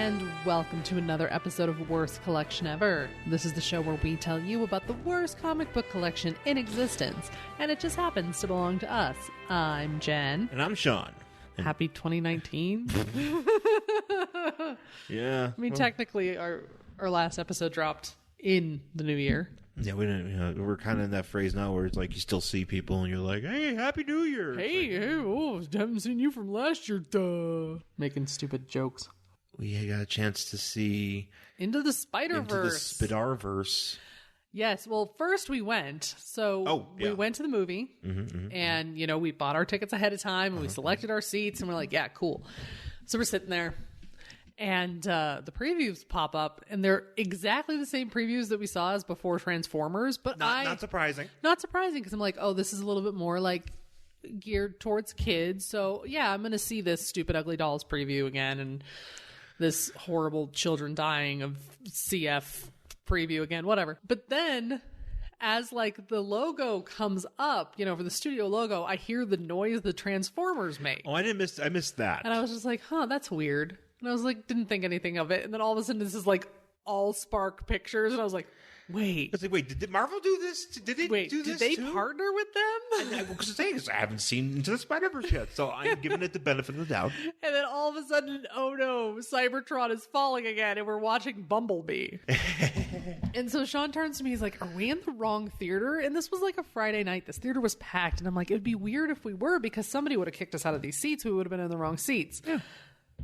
and welcome to another episode of Worst Collection Ever. This is the show where we tell you about the worst comic book collection in existence, and it just happens to belong to us. I'm Jen. And I'm Sean. Happy 2019. Yeah. I mean, technically, our last episode dropped in the new year. Yeah, we didn't. We're kind of in that phrase now where it's like you still see people and you're like, "Hey, Happy New Year!" Haven't seen you from last year. Duh. Making stupid jokes. We got a chance to see Into the Spider-Verse. Into the Spider-Verse. Yes. Well, first we went. We went to the movie, and we bought our tickets ahead of time, and we selected our seats, and we're like, "Yeah, cool." So we're sitting there. And the previews pop up, and they're exactly the same previews that we saw as before Transformers. But Not surprising. Not surprising, because I'm like, oh, this is a little bit more like geared towards kids. So yeah, I'm going to see this stupid Ugly Dolls preview again, and this horrible children dying of CF preview again, whatever. But then, as like the logo comes up, for the studio logo, I hear the noise the Transformers make. Oh, I missed that. And I was just like, huh, that's weird. And I was like, didn't think anything of it. And then all of a sudden, this is like all Spark Pictures. And I was like, wait. I was like, wait, did Marvel do this? Did they do this? Did they partner with them? Because the thing is, I haven't seen Into the Spider-Verse yet. So I'm giving it the benefit of the doubt. And then all of a sudden, oh no, Cybertron is falling again. And we're watching Bumblebee. And so Sean turns to me. He's like, are we in the wrong theater? And this was like a Friday night. This theater was packed. And I'm like, it would be weird if we were, because somebody would have kicked us out of these seats. We would have been in the wrong seats. Yeah.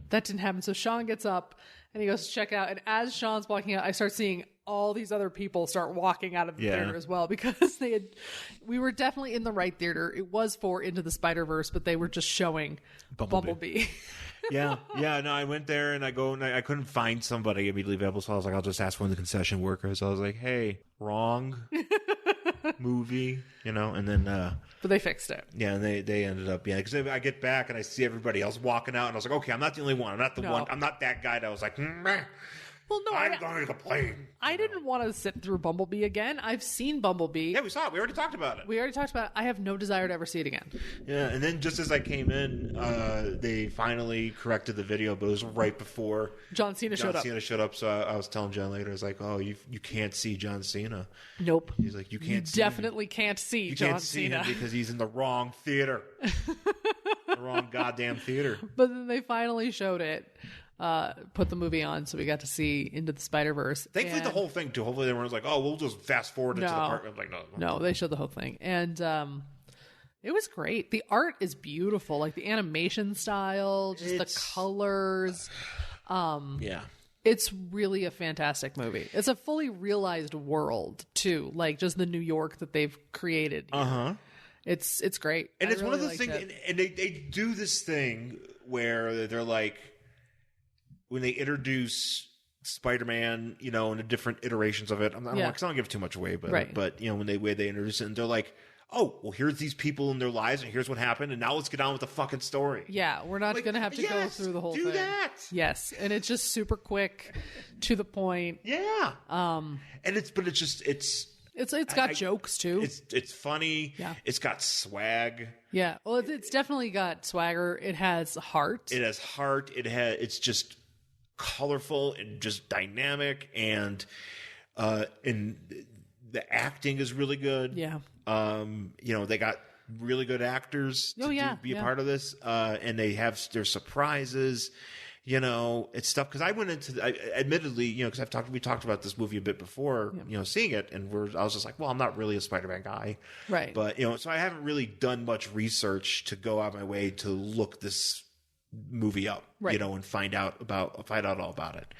That didn't happen. So Sean gets up and he goes to check out. And as Sean's walking out, I start seeing all these other people start walking out of the theater as well, because we were definitely in the right theater. It was for Into the Spider-Verse, but they were just showing Bumblebee. No, I went there and I couldn't find somebody immediately available. So I was like, I'll just ask one of the concession workers. I was like, hey, wrong movie, and then but they fixed it. Yeah, and they ended up, because I get back and I see everybody else walking out, and I was like, okay, I'm not the only one. I'm not the one. I'm not that guy that was like, meh. Well, no, I'm going to complain. I didn't want to sit through Bumblebee again. I've seen Bumblebee. Yeah, we saw it. We already talked about it. I have no desire to ever see it again. Yeah, and then just as I came in, they finally corrected the video, but it was right before John Cena showed up. So I was telling John later, I was like, oh, you can't see John Cena. Nope. He's like, you definitely can't see John Cena. You can't see him because he's in the wrong theater. The wrong goddamn theater. But then they finally showed it. Put the movie on, so we got to see Into the Spider-Verse. Thankfully, the whole thing too. Hopefully, everyone's like, "Oh, we'll just fast forward into the part." I'm like, no, they showed the whole thing, and it was great. The art is beautiful, like the animation style, just the colors. It's really a fantastic movie. It's a fully realized world too, like just the New York that they've created. It's great, and it's one of those things. And they do this thing where they're like, when they introduce Spider-Man, in the different iterations of it, I don't give too much away, but when they introduce it, and they're like, oh, well, here's these people in their lives, and here's what happened, and now let's get on with the fucking story. Yeah, we're not going to have to go through the whole thing. Do that. Yes, and it's just super quick, to the point. Yeah. It's got jokes too. It's funny. Yeah. It's got swag. Yeah. Well, it's definitely got swagger. It has heart. It's just colorful and just dynamic, and the acting is really good. Yeah. They got really good actors to be a part of this, and they have their surprises. It's stuff, because I went into admittedly, because we talked about this movie a bit before, seeing it, and I was just like, well, I'm not really a Spider-Man guy, right? But so I haven't really done much research to go out of my way to look this movie up, right. And find out all about it,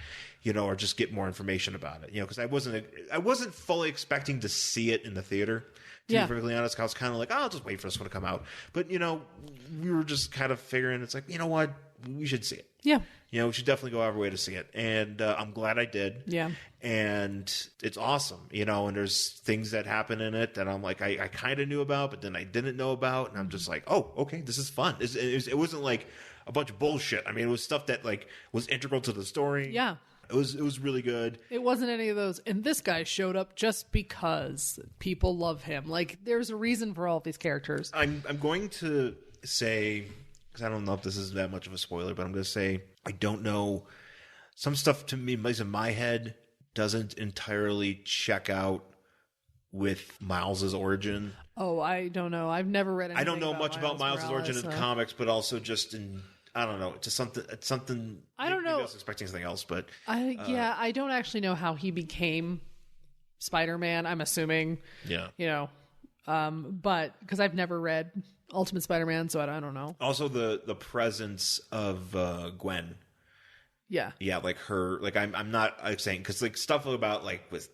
or just get more information about it, because I wasn't fully expecting to see it in the theater. To be perfectly honest, I was kind of like, I'll just wait for this one to come out. But we were just kind of figuring, it's like, you know what, we should see it. Yeah. We should definitely go out of our way to see it. And I'm glad I did. Yeah. And it's awesome, and there's things that happen in it that I'm like, I kind of knew about, but then I didn't know about. And I'm just like, oh, okay, this is fun. It wasn't like a bunch of bullshit. I mean, it was stuff that like was integral to the story. Yeah. It was really good. It wasn't any of those, and this guy showed up just because people love him. Like, there's a reason for all of these characters. I'm going to say, because I don't know if this is that much of a spoiler, but I'm going to say I don't know some stuff to me, at least in my head, doesn't entirely check out with Miles's origin. Oh, I don't know. I've never read anything. I don't know much about Miles's Morales, origin in the comics, but also just in, I don't know, just something. I don't know. I was expecting something else, but I don't actually know how he became Spider-Man. I'm assuming, but because I've never read Ultimate Spider-Man, so I don't know. Also, the presence of Gwen. Yeah, like her. Like I'm not saying because like stuff about like with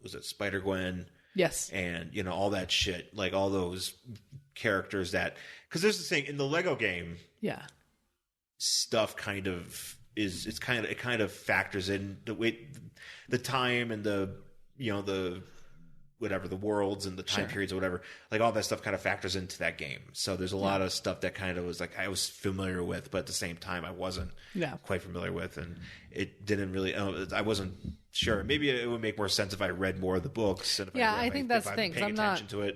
was it Spider-Gwen? Yes. And, all that shit, like all those characters that, because there's this thing in the Lego game. Yeah. Stuff kind of it kind of factors in the way, the time and the whatever, the worlds and the time periods or whatever, like all that stuff kind of factors into that game. So there's a lot of stuff that kind of was like I was familiar with, but at the same time I wasn't quite familiar with, and it didn't really. I wasn't sure. Maybe it would make more sense if I read more of the books. And I think that's the thing.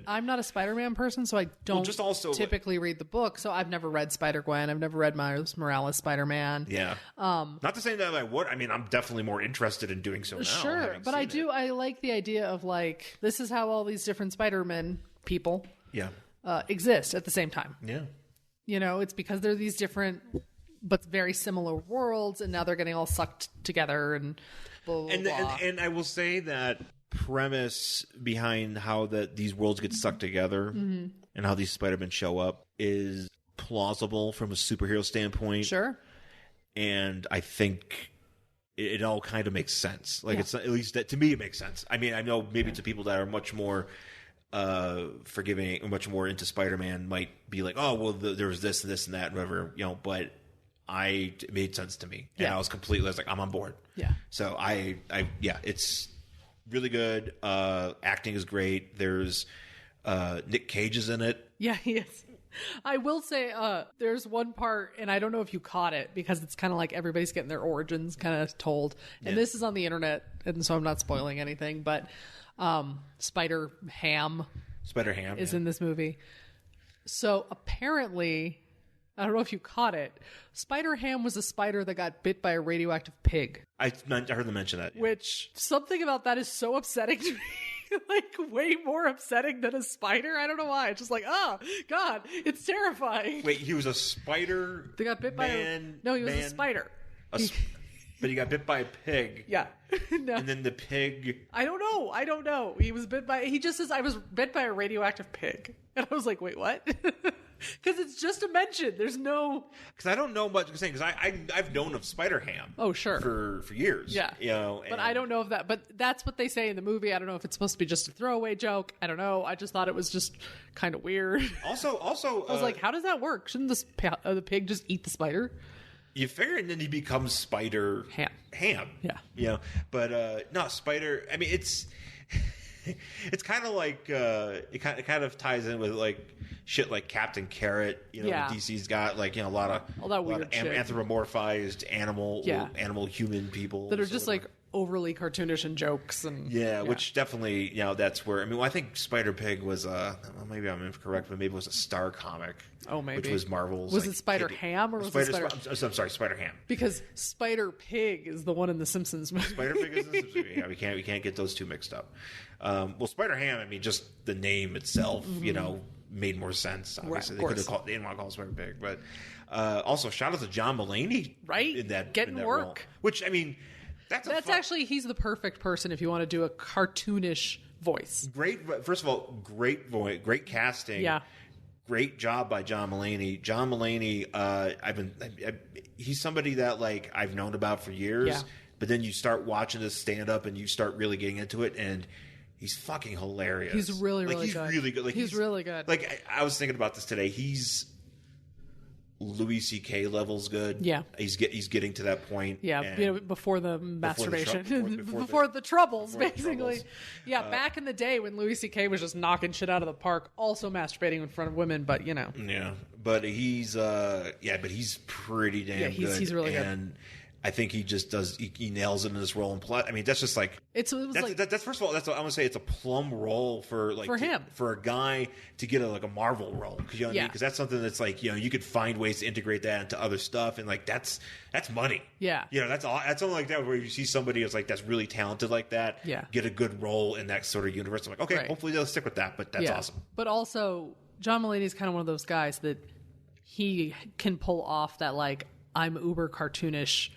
I'm not a Spider-Man person, so I don't typically read the book. So I've never read Spider-Gwen. I've never read Miles Morales Spider-Man. Yeah. Not to say that I would. I mean, I'm definitely more interested in doing so now. Sure, but I like the idea of like this is how all these different Spider-Man people exist at the same time. Yeah. It's because they're these different but very similar worlds, and now they're getting all sucked together and blah, blah, blah. And I will say that premise behind how these worlds get sucked together and how these Spider-Men show up is plausible from a superhero standpoint. Sure. And I think it all kind of makes sense. Like it's at least that to me it makes sense. I mean, I know maybe to people that are much more forgiving, much more into Spider-Man might be like, oh, well, there was this and this and that, and whatever, but it made sense to me. And I was like, I'm on board. Yeah. So it's really good. Acting is great. There's Nick Cage is in it. Yeah, he is. I will say there's one part, and I don't know if you caught it, because it's kind of like everybody's getting their origins kind of told. And this is on the internet, and so I'm not spoiling anything, but Spider-Ham is in this movie. So apparently, I don't know if you caught it, Spider-Ham was a spider that got bit by a radioactive pig. I heard them mention that. Yeah. Which, something about that is so upsetting to me. Like, way more upsetting than a spider. I don't know why. It's just like, oh, God, it's terrifying. Wait, he was a spider? They got bit by No, he was a spider. But he got bit by a pig. Yeah. No. And then the pig... I don't know. He was bit by... He just says, I was bit by a radioactive pig. And I was like, wait, what? Because it's just a mention. There's no... Because I don't know much. Because I've known of Spider-Ham. Oh, sure. For years. Yeah. But I don't know if that... But that's what they say in the movie. I don't know if it's supposed to be just a throwaway joke. I don't know. I just thought it was just kind of weird. Also... I was like, how does that work? Shouldn't the pig just eat the spider? You figure, and then he becomes Spider... Ham. Yeah. But, no, Spider... I mean, it's... It's kind of like it kind of ties in with like shit like Captain Carrot. DC's got like a lot of anthropomorphized animal human people that are just like overly cartoonish and jokes and which definitely that's where I think Spider Pig was maybe I'm incorrect, but maybe it was a Star comic. Oh, maybe. Which was Marvel's. Was it Spider Ham or was it Spider? I'm sorry, Spider Ham. Because Spider Pig is the one in the Simpsons movie. Spider Pig is in the Simpsons movie. Yeah, we can't get those two mixed up. Well, Spider Ham. I mean, just the name itself, made more sense. Obviously, they didn't want to call it Spider Pig, but also shout out to John Mulaney, right? In that getting work. Role. Which I mean, that's actually he's the perfect person if you want to do a cartoonish voice. First of all, great voice, great casting. Yeah. Great job by John Mulaney. John Mulaney, he's somebody that like I've known about for years, but then you start watching this stand up and you start really getting into it, and he's fucking hilarious. He's really good. Really good. Like, he's really good. Like I was thinking about this today. He's Louis C.K. levels good. Yeah, he's getting to that point. Yeah, before the masturbation, before the troubles, basically. Yeah, back in the day when Louis C.K. was just knocking shit out of the park, also masturbating in front of women, but Yeah, but he's pretty damn good. He's really good. And I think he just does. He nails it in this role. And plus, I mean, that's just like that's first of all. That's what I'm gonna say. It's a plum role for him, for a guy to get a Marvel role. Because you know what I mean? Because that's something that's like you could find ways to integrate that into other stuff, and like that's money. Yeah, that's all. That's something like that where you see somebody that's really talented like that. Yeah, get a good role in that sort of universe. I'm like, okay, hopefully they'll stick with that. But that's awesome. But also, John Mulaney's kind of one of those guys that he can pull off that like, I'm uber cartoonish,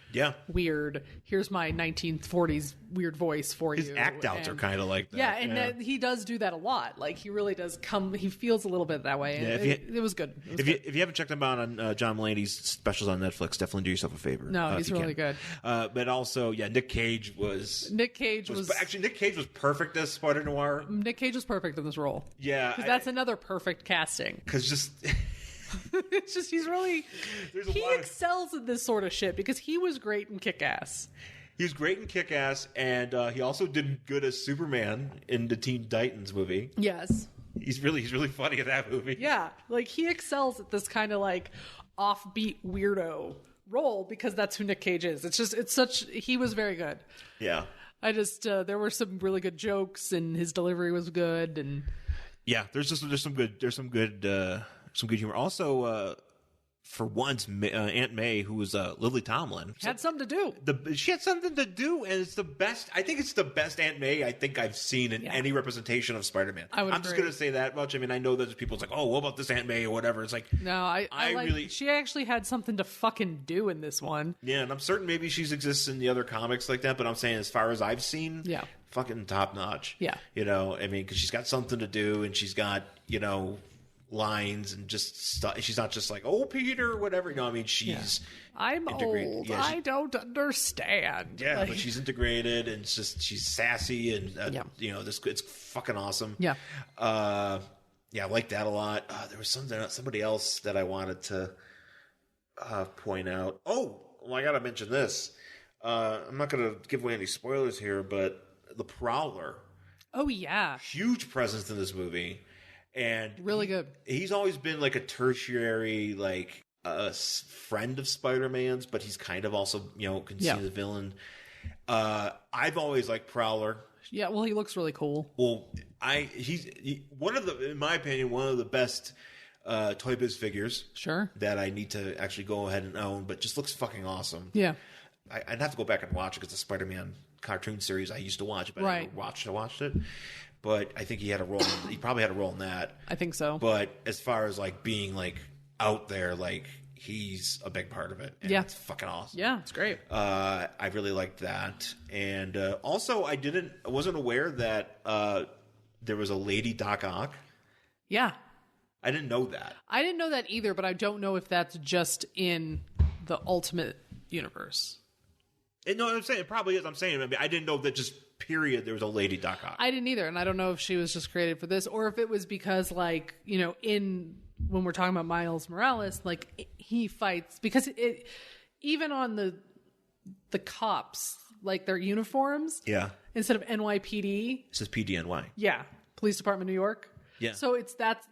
weird. Here's my 1940s weird voice for you. His act outs are kind of like that. Yeah, and he does do that a lot. Like he really does he feels a little bit that way. Yeah, it was good. If you haven't checked him out on John Mulaney's specials on Netflix, definitely do yourself a favor. No, he's really good. But also, Nick Cage was actually Nick Cage was perfect as Spider Noir. Nick Cage was perfect in this role. Yeah, because that's another perfect casting. Because just. It's just he excels in this sort of shit because he was great in Kick-Ass. He was great in Kick-Ass, and he also did good as Superman in the Teen Titans movie. Yes, he's really funny in that movie. Yeah, like he excels at this kind of like offbeat weirdo role because that's who Nick Cage is. He was very good. Yeah, I just there were some really good jokes and his delivery was good and there's some good humor. Also, for once, Aunt May, who was Lily Tomlin, had something to do. She had something to do, and it's the best. I think it's the best Aunt May I think I've seen in any representation of Spider-Man. I'm just going to say that much. I mean, I know that people's like, oh, what about this Aunt May or whatever? It's like, no, I really. She actually had something to fucking do in this one. Yeah, and I'm certain maybe she exists in the other comics like that, but I'm saying as far as I've seen, fucking top notch. Yeah, I mean, because she's got something to do, and she's got lines and just stuff. She's not just like, oh, Peter, whatever. I mean, she's I'm old. I don't understand. Yeah, but she's integrated and it's just she's sassy and it's fucking awesome. Yeah. I like that a lot. There was somebody else that I wanted to point out. Oh, well, I gotta mention this. I'm not gonna give away any spoilers here, but the Prowler. Oh yeah, huge presence in this movie. And really good. He's always been like a tertiary, like a friend of Spider-Man's, but he's kind of also, can see the villain. I've always liked Prowler. Yeah, well, he looks really cool. Well, he's in my opinion, one of the best Toy Biz figures. Sure. That I need to actually go ahead and own, but just looks fucking awesome. Yeah. I'd have to go back and watch it because the Spider-Man cartoon series I used to watch, but I never watched it. But I think he had a role. He probably had a role in that. I think so. But as far as like being like out there, like he's a big part of it. And it's fucking awesome. Yeah, it's great. I really liked that, and also I wasn't aware that there was a lady Doc Ock. Yeah, I didn't know that. I didn't know that either, but I don't know if that's just in the Ultimate Universe. No, I'm saying it probably is. I'm saying I didn't know that just. Period. There was a lady Doc Ock. I didn't either, and I don't know if she was just created for this or if it was because, like, when we're talking about Miles Morales, like he fights because even on the cops, like their uniforms, instead of NYPD, it says PDNY. Yeah, Police Department New York. Yeah. So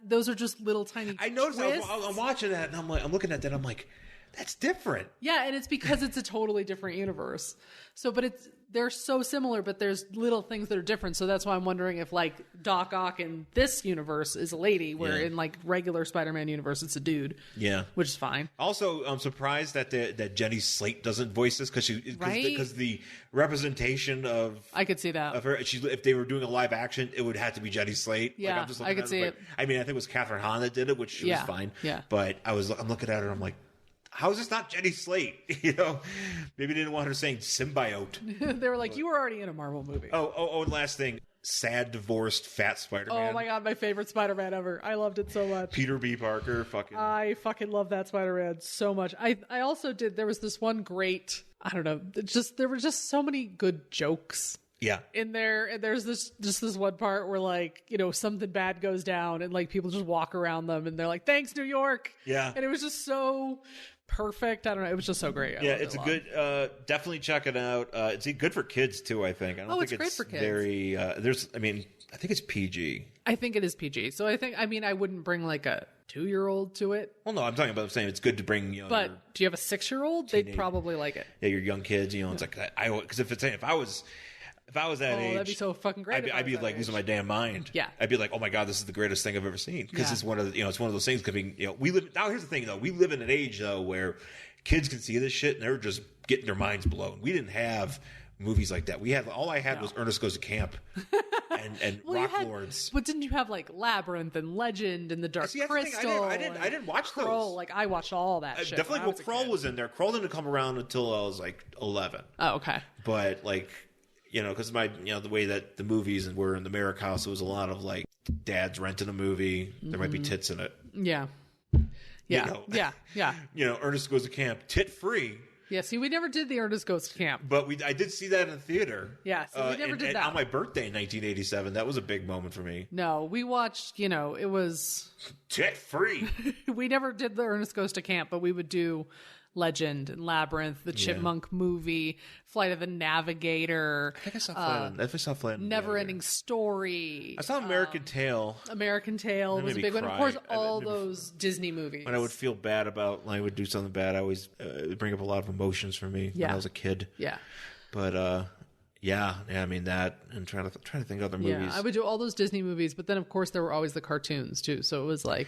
those are just little tiny. I noticed. I'm watching that, and I'm looking at that. I'm like, that's different. Yeah, and it's because it's a totally different universe. So, but they're so similar, but there's little things that are different. So that's why I'm wondering if like Doc Ock in this universe is a lady, where in like regular Spider-Man universe it's a dude. Yeah, which is fine. Also, I'm surprised that Jenny Slate doesn't voice this because the representation of I could see that of her. If they were doing a live action, it would have to be Jenny Slate. Yeah, I could see it. I mean, I think it was Catherine Hahn that did it, which was fine. Yeah, but I'm looking at her, and I'm like, how is this not Jenny Slate? Maybe they didn't want her saying symbiote. They were like, you were already in a Marvel movie. Oh, and last thing. Sad, divorced, fat Spider-Man. Oh my God, my favorite Spider-Man ever. I loved it so much. Peter B. Parker, I fucking love that Spider-Man so much. I also there was this one great, I don't know, there were just so many good jokes. Yeah. In there, and there's this one part where like, something bad goes down and like people just walk around them and they're like, thanks, New York. Yeah. And it was just so perfect. I don't know. It was just so great. It's a good, definitely check it out. It's good for kids too, I think. I don't think it's great for kids. Very, I think it's PG. I think it is PG. So I mean, I wouldn't bring like a 2-year-old to it. Well, no, I'm saying it's good to bring, But do you have a 6-year-old? They'd probably like it. Yeah, your young kids, it's like, because if I was that age, that'd be so fucking great. I'd be like losing my damn mind. Yeah. I'd be like, oh my God, this is the greatest thing I've ever seen. Because it's one of it's one of those things. Now here's the thing though. We live in an age though where kids can see this shit and they're just getting their minds blown. We didn't have movies like that. All I had was Ernest Goes to Camp and Rock Lords. But didn't you have like Labyrinth and Legend and The Dark Crystal? I didn't watch Krull. those. Like I watched all that shit. Definitely, Krull was in there. Krull didn't come around until I was like 11. Oh, okay. But like, because the way that the movies were in the Merrick house, it was a lot of like dads renting a movie. There might be tits in it. Yeah. Yeah. Yeah. Ernest Goes to Camp, tit free. Yeah, see, we never did the Ernest Goes to Camp. But I did see that in the theater. Yeah, so we never did that. On my birthday in 1987, that was a big moment for me. No, we watched, it was... tit free. We never did the Ernest Goes to Camp, but we would do Legend and Labyrinth, the Chipmunk movie, Flight of the Navigator. I think I saw Flight of the Never Ending Story. I saw American Tail. American Tail was a big one. Of course, all those Disney movies. When I would feel bad when I would do something bad, I always would bring up a lot of emotions for me when I was a kid. Yeah. But I mean that, and trying to think of other movies. Yeah, I would do all those Disney movies, but then of course there were always the cartoons too. So it was like,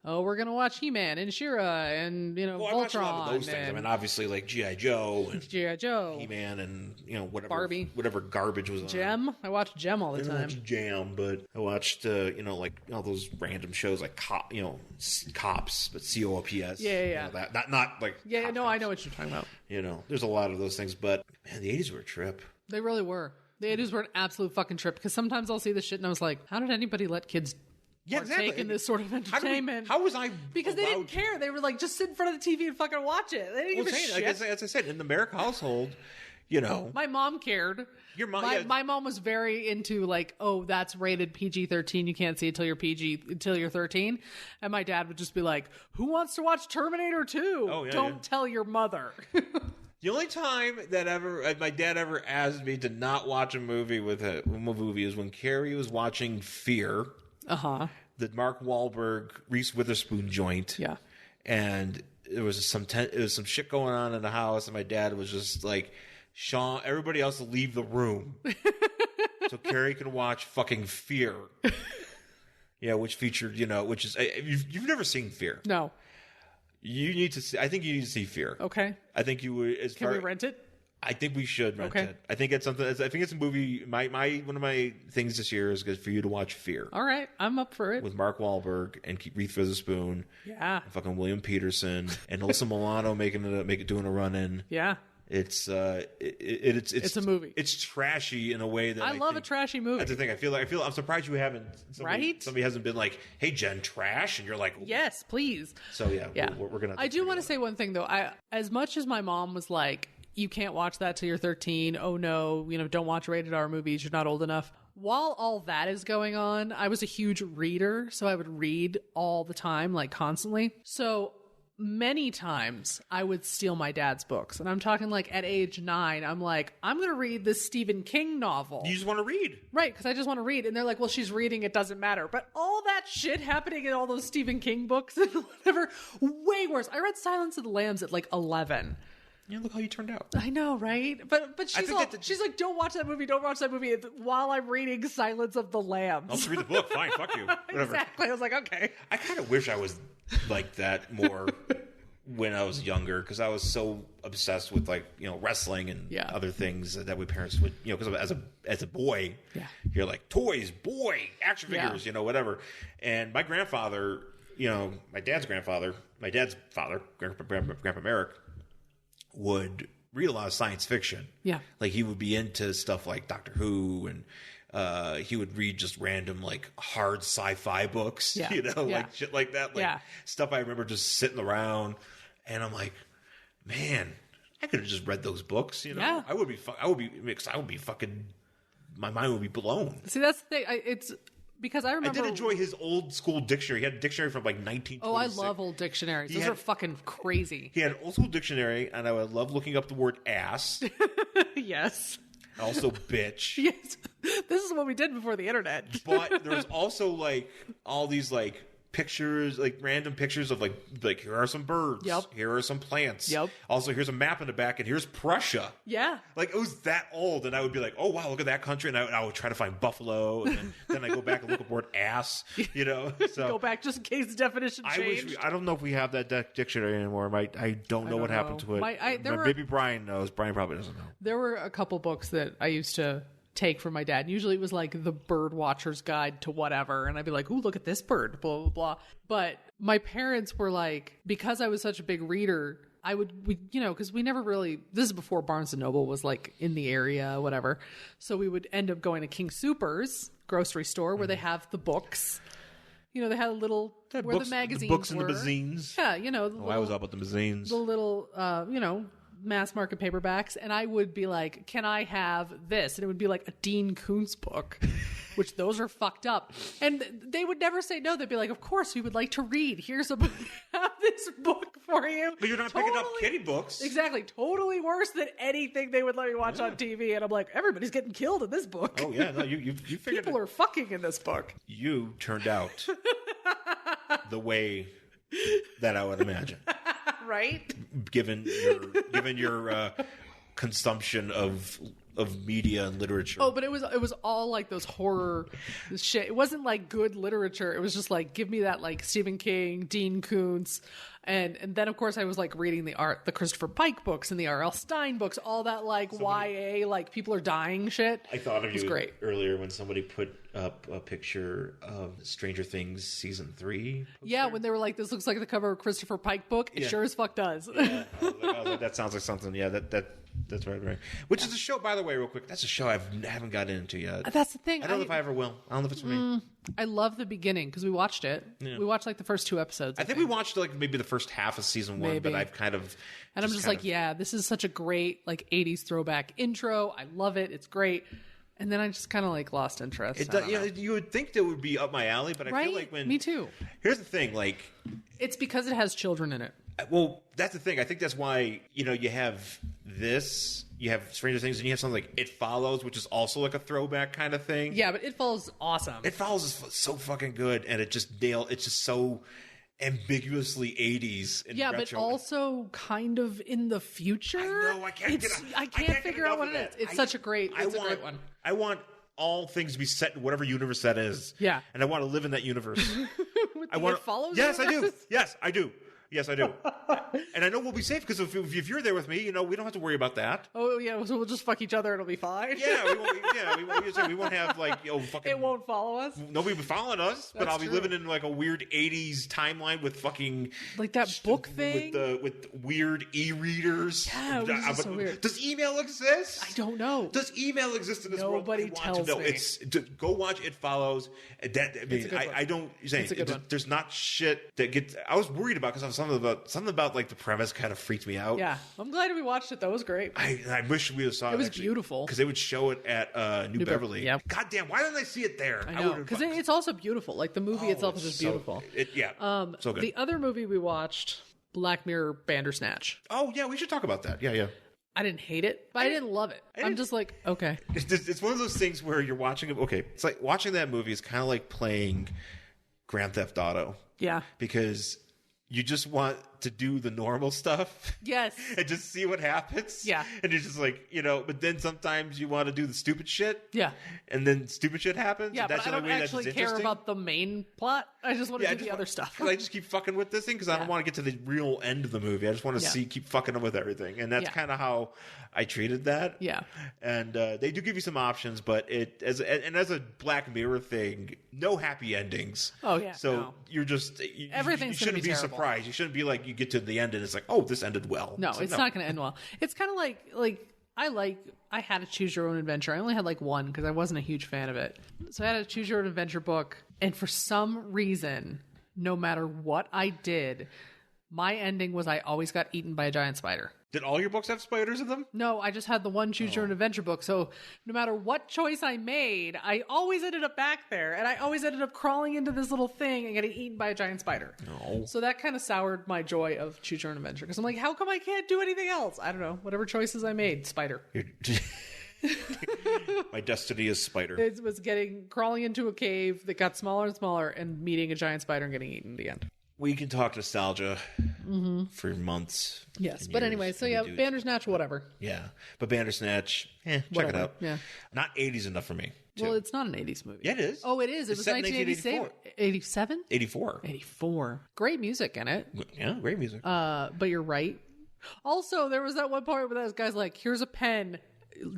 oh, we're gonna watch He-Man and She-Ra and Voltron. I watched a lot of those things. I mean, obviously like G.I. Joe and He-Man and whatever Barbie, whatever garbage was on. Gem. I watched Gem all the time. I watched Jam, but I watched like all those random shows like Cops, but COOPS. Yeah. That not like I know what you're talking about. There's a lot of those things, but man, the 80s were a trip. They really were. The 80s were an absolute fucking trip because sometimes I'll see this shit and I was like, how did anybody let kids partake in this sort of entertainment? How was I? Because they didn't care. They were like, just sit in front of the TV and fucking watch it. They didn't give a shit. As I said, in the Merrick household, my mom cared. Your mom, my mom was very into like, oh, that's rated PG-13. You can't see it until you're 13. And my dad would just be like, who wants to watch Terminator 2? Oh, yeah, Don't tell your mother. The only time that my dad ever asked me to not watch a movie is when Carrie was watching Fear. Uh-huh. The Mark Wahlberg, Reese Witherspoon joint. Yeah. And there was some shit going on in the house, and my dad was just like, Sean, everybody else to leave the room so Carrie can watch fucking Fear. Yeah, which featured, which is you've never seen Fear. No. You need to see. I think you need to see Fear. Okay. I think you would. Can we rent it? I think we should rent it. I think it's something. I think it's a movie. My one of my things this year is good for you to watch Fear. All right, I'm up for it. With Mark Wahlberg and Reese Witherspoon. Yeah. And fucking William Peterson and Alyssa Milano doing a run in. Yeah. It's a movie. It's trashy in a way that I love a trashy movie. That's the thing. I'm surprised you haven't. Somebody hasn't been like, "Hey, Jen, trash," and you're like, "Yes, please." So yeah. We're gonna. I do want to say one thing though. As much as my mom was like, "You can't watch that till you're 13." Oh no, don't watch rated R movies. You're not old enough. While all that is going on, I was a huge reader, so I would read all the time, like constantly. So many times I would steal my dad's books. And I'm talking like at age 9, I'm like, I'm going to read this Stephen King novel. You just want to read. Right, because I just want to read. And they're like, well, she's reading, it doesn't matter. But all that shit happening in all those Stephen King books and whatever, way worse. I read Silence of the Lambs at like 11. Yeah, look how you turned out. I know, right? But she's like, don't watch that movie, while I'm reading Silence of the Lambs. I'll just read the book, fine, fuck you. Whatever. Exactly. I was like, okay. I kind of wish I was like that more when I was younger, because I was so obsessed with wrestling and other things that we parents would, because as a boy, you're like, toys, boy, action figures, whatever. And my grandfather, my dad's father, Grandpa Merrick, would read a lot of science fiction. Yeah. Like he would be into stuff like Doctor Who, and he would read just random like hard sci-fi books, like shit like that. Like stuff I remember just sitting around, and I'm like, man, I could have just read those books, Yeah. I would be fucking, my mind would be blown. See, that's the thing. It's because I remember. I did enjoy his old school dictionary. He had a dictionary from like 1926. Oh, I love old dictionaries. Those are fucking crazy. He had an old school dictionary, and I would love looking up the word ass. Yes. Also bitch. Yes. This is what we did before the internet. But there's also like all these like pictures, like random pictures of like here are some birds. Yep. Here are some plants. Yep. Also, here's a map in the back, and here's Prussia. Yeah. Like it was that old, and I would be like, oh wow, look at that country, and I would try to find buffalo, and then I go back and look at the word ass. So go back just in case the definition changed. I don't know if we have that dictionary anymore. I don't know what happened to it. Maybe Brian knows. Brian probably doesn't know. There were a couple books that I used to take from my dad. Usually it was like the Bird Watcher's Guide to whatever, and I'd be like, ooh, look at this bird, blah blah blah. But my parents were like, because I was such a big reader, because we never really, this is before Barnes and Noble was like in the area, whatever, so we would end up going to King Soopers grocery store where they have the books. They had a little where the magazines the books were. And the bazines. Yeah, I was up with the bazines. The little mass market paperbacks, and I would be like, can I have this? And it would be like a Dean Koontz book, which those are fucked up. And they would never say no. They'd be like, of course, we would like to read. Here's have this book for you. But you're not picking up kiddie books. Exactly. Totally worse than anything they would let me watch on TV. And I'm like, everybody's getting killed in this book. Oh, yeah. No, you figured People are fucking in this book. You turned out the way that I would imagine. Right? Given your consumption of media and literature. Oh, but it was all like those horror shit. It wasn't like good literature. It was just like, give me that like Stephen King, Dean Koontz, and then of course I was like reading the Christopher Pike books and the R.L. Stein books, all that like YA, like people are dying shit. I thought of you great. Earlier when somebody put up a picture of Stranger Things season 3. Yeah, when they were like, this looks like the cover of a Christopher Pike book. It sure as fuck does. Yeah, I was like, that sounds like something. Yeah, that's right. Which is a show, by the way, real quick. That's a show I haven't gotten into yet. That's the thing. I don't know if I ever will. I don't know if it's for me. I love the beginning because we watched it. Yeah. We watched like the first 2 episodes. I think we watched like maybe the first half of season 1, but I've kind of... And I'm just like, yeah, this is such a great like 80s throwback intro. I love it. It's great. And then I just kind of like lost interest. You would think that would be up my alley, but I feel like when... Me too. Here's the thing, like... It's because it has children in it. Well, that's the thing. I think that's why, you have this, you have Stranger Things, and you have something like It Follows, which is also like a throwback kind of thing. Yeah, but It Follows is awesome. It Follows is so fucking good, and it's just so ambiguously 80s and retro. But also kind of in the future. I know, I can't figure out what it is. It's such a great one. I want all things to be set in whatever universe that is. Yeah. And I want to live in that universe. It Follows? Yes, I do. Yes, I do. Yes, I do. And I know we'll be safe because if you're there with me, we don't have to worry about that. Oh, yeah, so we'll just fuck each other and it'll be fine. Yeah, we won't have like, fucking... It won't follow us? Nobody will be following us, but I'll be living in like a weird 80s timeline with fucking... Like that book thing? With weird e-readers. Yeah, it was so weird. Does email exist? I don't know. Does email exist in this world? Nobody tells me. Go watch It Follows. I don't... There's not shit that gets... I was worried about because something about like the premise kind of freaked me out. Yeah, I'm glad we watched it. That was great. I wish we saw it. It was beautiful because they would show it at New Beverly. Yeah. God damn, why didn't I see it there? I know because it's also beautiful. Like the movie itself is just beautiful. So good. The other movie we watched, Black Mirror Bandersnatch. Oh yeah, we should talk about that. Yeah. I didn't hate it, but I didn't love it. I'm just like, okay. It's one of those things where you're watching it. Okay, it's like watching that movie is kind of like playing Grand Theft Auto. Yeah, because you just want to do the normal stuff. Yes. And just see what happens. Yeah. And you're just like, but then sometimes you want to do the stupid shit. Yeah. And then stupid shit happens. Yeah, but I don't actually care about the main plot. I just want to do the other stuff. I just keep fucking with this thing because I don't want to get to the real end of the movie. I just want to keep fucking with everything. And that's kind of how I treated that. Yeah. And they do give you some options, but as a Black Mirror thing, no happy endings. Oh, yeah. So you're just... everything's you shouldn't be terrible. Surprised. You shouldn't be like, you get to the end and it's like, oh, this ended well. No, it's not going to end well. It's kind of like I had a choose your own adventure. I only had like one because I wasn't a huge fan of it. So I had a choose your own adventure book. And for some reason, no matter what I did, my ending was I always got eaten by a giant spider. Did all your books have spiders in them? No, I just had the one choose your own adventure book. So no matter what choice I made, I always ended up back there. And I always ended up crawling into this little thing and getting eaten by a giant spider. No. So that kind of soured my joy of choose your own adventure. Because I'm like, how come I can't do anything else? I don't know. Whatever choices I made, spider. My destiny is spider. It was crawling into a cave that got smaller and smaller and meeting a giant spider and getting eaten at the end. We can talk nostalgia for months. Yes, but anyway, so yeah, Bandersnatch, whatever. Yeah, but Bandersnatch, check it out. Yeah, not 80s enough for me. Too. Well, it's not an 80s movie. Yeah, it is. Oh, it is. It was 1987. 87? 84. 84. Great music in it. Yeah, great music. But you're right. Also, there was that one part where that guy's like, here's a pen.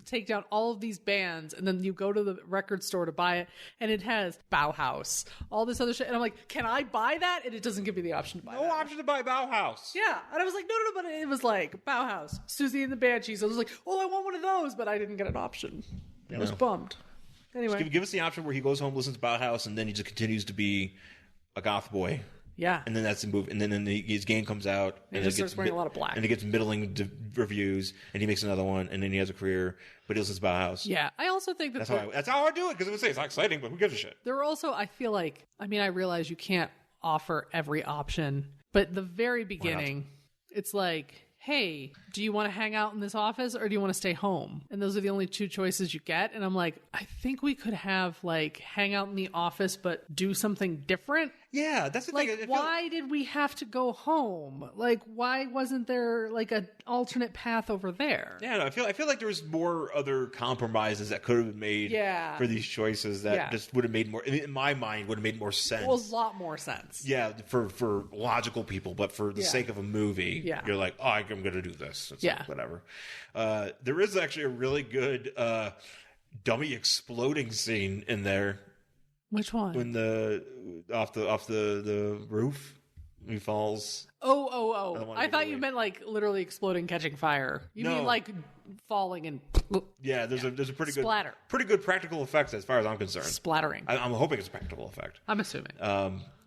Take down all of these bands, and then you go to the record store to buy it, and it has Bauhaus, all this other shit, and I'm like, can I buy that? And it doesn't give me the option to buy no option to buy Bauhaus. Yeah, and I was like, no, but it was like Bauhaus, Susie and the Banshees. I was like, oh, I want one of those, but I didn't get an option. I was bummed. Anyway, give us the option where he goes home, listens to Bauhaus, and then he just continues to be a goth boy. Yeah, and then that's the move, and then his game comes out, and he starts wearing a lot of black, and he gets middling reviews, and he makes another one, and then he has a career, but he listens to Bauhaus. Yeah, I also think that's how I do it, because it would say it's not exciting, but who gives a shit? There were also, I feel like, I realize you can't offer every option, but the very beginning, it's like, hey, do you want to hang out in this office or do you want to stay home? And those are the only two choices you get. And I'm like, I think we could have hang out in the office, but do something different. Yeah, that's the thing. Why did we have to go home? Why wasn't there an alternate path over there? Yeah, no, I feel like there was more other compromises that could have been made for these choices that just would have made more, in my mind, would have made more sense. Well, a lot more sense. Yeah, for logical people, but for the sake of a movie, you're like, oh, I'm going to do this. It's like, whatever. There is actually a really good dummy exploding scene in there. Which one? When off the roof, he falls. Oh! I thought you meant literally exploding, catching fire. You mean falling and yeah. There's a pretty splatter. Pretty good practical effects as far as I'm concerned. Splattering. I'm hoping it's a practical effect. I'm assuming.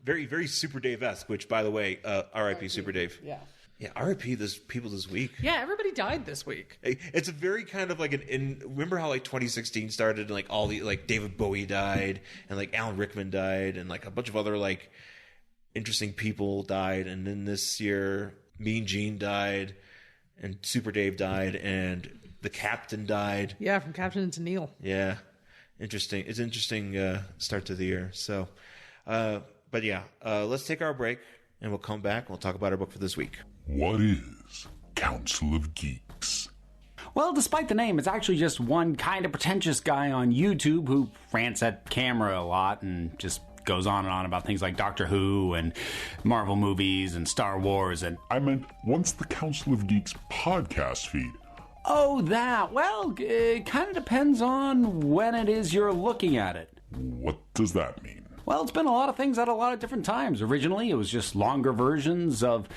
Very very Super Dave-esque. Which, by the way, R.I.P. Super Dave. Yeah. Yeah, R.I.P. People this week. Yeah, everybody died this week. It's a very kind of remember how 2016 started and all the David Bowie died and Alan Rickman died and a bunch of other interesting people died, and then this year Mean Gene died and Super Dave died and the Captain died. Yeah, from Captain to Neil. Yeah, interesting. It's interesting start to the year. So, but yeah, let's take our break and we'll come back and we'll talk about our book for this week. What is Council of Geeks? Well, despite the name, it's actually just one kind of pretentious guy on YouTube who rants at camera a lot and just goes on and on about things like Doctor Who and Marvel movies and Star Wars and... I meant, what's the Council of Geeks podcast feed? Oh, that. Well, it kind of depends on when it is you're looking at it. What does that mean? Well, it's been a lot of things at a lot of different times. Originally, it was just longer versions of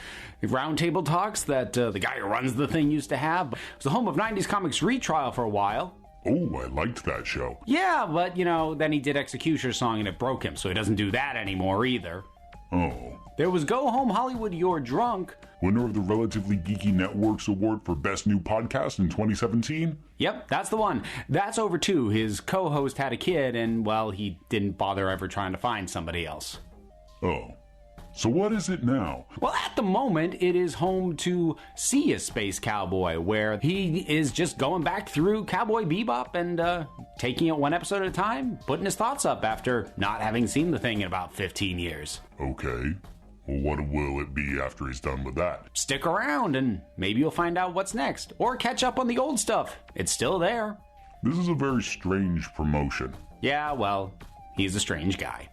roundtable talks that the guy who runs the thing used to have. It was the home of 90s Comics Retrial for a while. Oh, I liked that show. Yeah, but, then he did Executioner Song and it broke him, so he doesn't do that anymore either. Oh. There was Go Home Hollywood, You're Drunk. Winner of the Relatively Geeky Network's award for Best New Podcast in 2017? Yep, that's the one. That's over too. His co-host had a kid and, well, he didn't bother ever trying to find somebody else. Oh. So what is it now? Well, at the moment, it is home to See a Space Cowboy, where he is just going back through Cowboy Bebop and taking it one episode at a time, putting his thoughts up after not having seen the thing in about 15 years. Okay. Well, what will it be after he's done with that? Stick around and maybe you'll find out what's next, or catch up on the old stuff. It's still there. This is a very strange promotion. Yeah, well, he's a strange guy.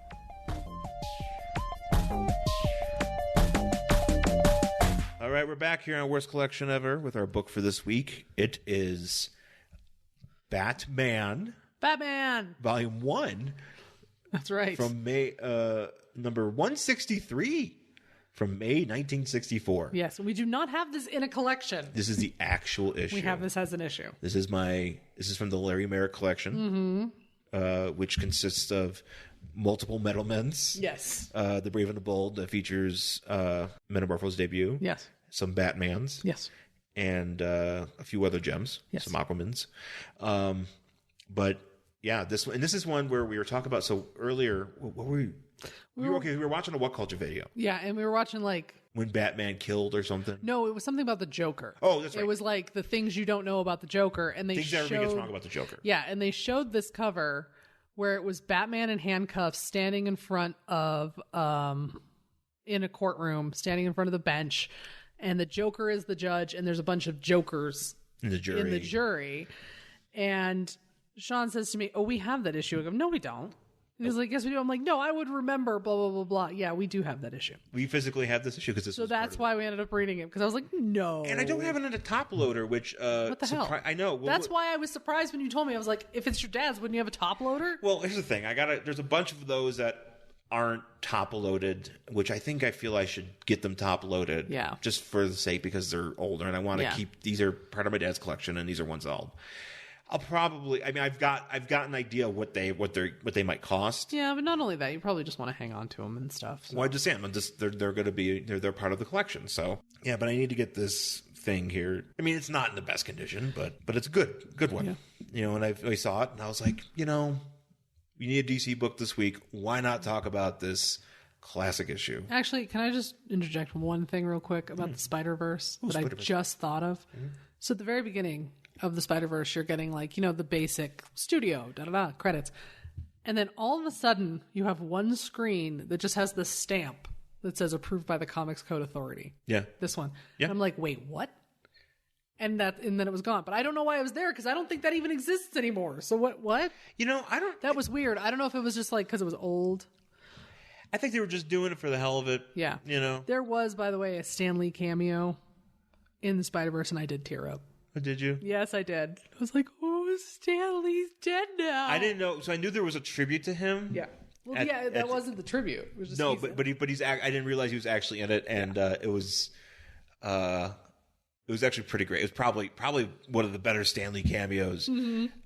All right, we're back here on Worst Collection Ever with our book for this week. It is Batman, Volume 1. That's right. From May, number 163 from May 1964. Yes, we do not have this in a collection. This is the actual issue. We have this as an issue. This is from the Larry Merrick collection, which consists of multiple Metalmens. Yes. The Brave and the Bold that features Metamorpho's debut. Yes. Some Batmans. Yes. And a few other gems. Yes. Some Aquamans. But yeah, this is one where we were talking about. So earlier, what were we? We were watching a What Culture video. Yeah, and we were watching when Batman killed or something? No, it was something about the Joker. Oh, that's right. It was like the things you don't know about the Joker, and they Things everybody gets wrong about the Joker. Yeah, and they showed this cover where it was Batman in handcuffs standing in front of in a courtroom, standing in front of the bench, and the Joker is the judge, and there's a bunch of Jokers in the jury. And Sean says to me, "Oh, we have that issue." I go, "No, we don't." And he's like, "Yes, we do." I'm like, "No, I would remember, blah, blah, blah, blah." Yeah, we do have that issue. We physically have this issue because this. So that's why we ended up reading it, because I was like, "No." And I don't have it in a top loader, which what the hell? I know. Well, that's why I was surprised when you told me. I was like, "If it's your dad's, wouldn't you have a top loader?" Well, here's the thing. There's a bunch of those that aren't top loaded, which I feel I should get them top loaded. Yeah. Just for the sake, because they're older and I want to keep, these are part of my dad's collection and these are ones I'll probably, I've got an idea of what they might cost. Yeah, but not only that, you probably just want to hang on to them and stuff. So. Well, I just am. They're going to be, they're part of the collection. So yeah, but I need to get this thing here. I mean, it's not in the best condition, but it's a good one. Yeah. And I saw it and I was like, you need a DC book this week. Why not talk about this classic issue? Actually, can I just interject one thing real quick about the Spider-Verse that I just thought of? So at the very beginning of the Spider-Verse, you're getting the basic studio, credits. And then all of a sudden, you have one screen that just has the stamp that says approved by the Comics Code Authority. Yeah. This one. Yeah. And I'm like, wait, what? And then it was gone. But I don't know why it was there, because I don't think that even exists anymore. So what? I don't... That was weird. I don't know if it was just because it was old. I think they were just doing it for the hell of it. Yeah. There was, by the way, a Stan Lee cameo in the Spider-Verse, and I did tear up. Oh, did you? Yes, I did. I was like, oh, Stan Lee's dead now. I didn't know. So I knew there was a tribute to him. Yeah. Well, that wasn't the tribute. It was just but he's. I didn't realize he was actually in it, and it was actually pretty great. It was probably one of the better Stan Lee cameos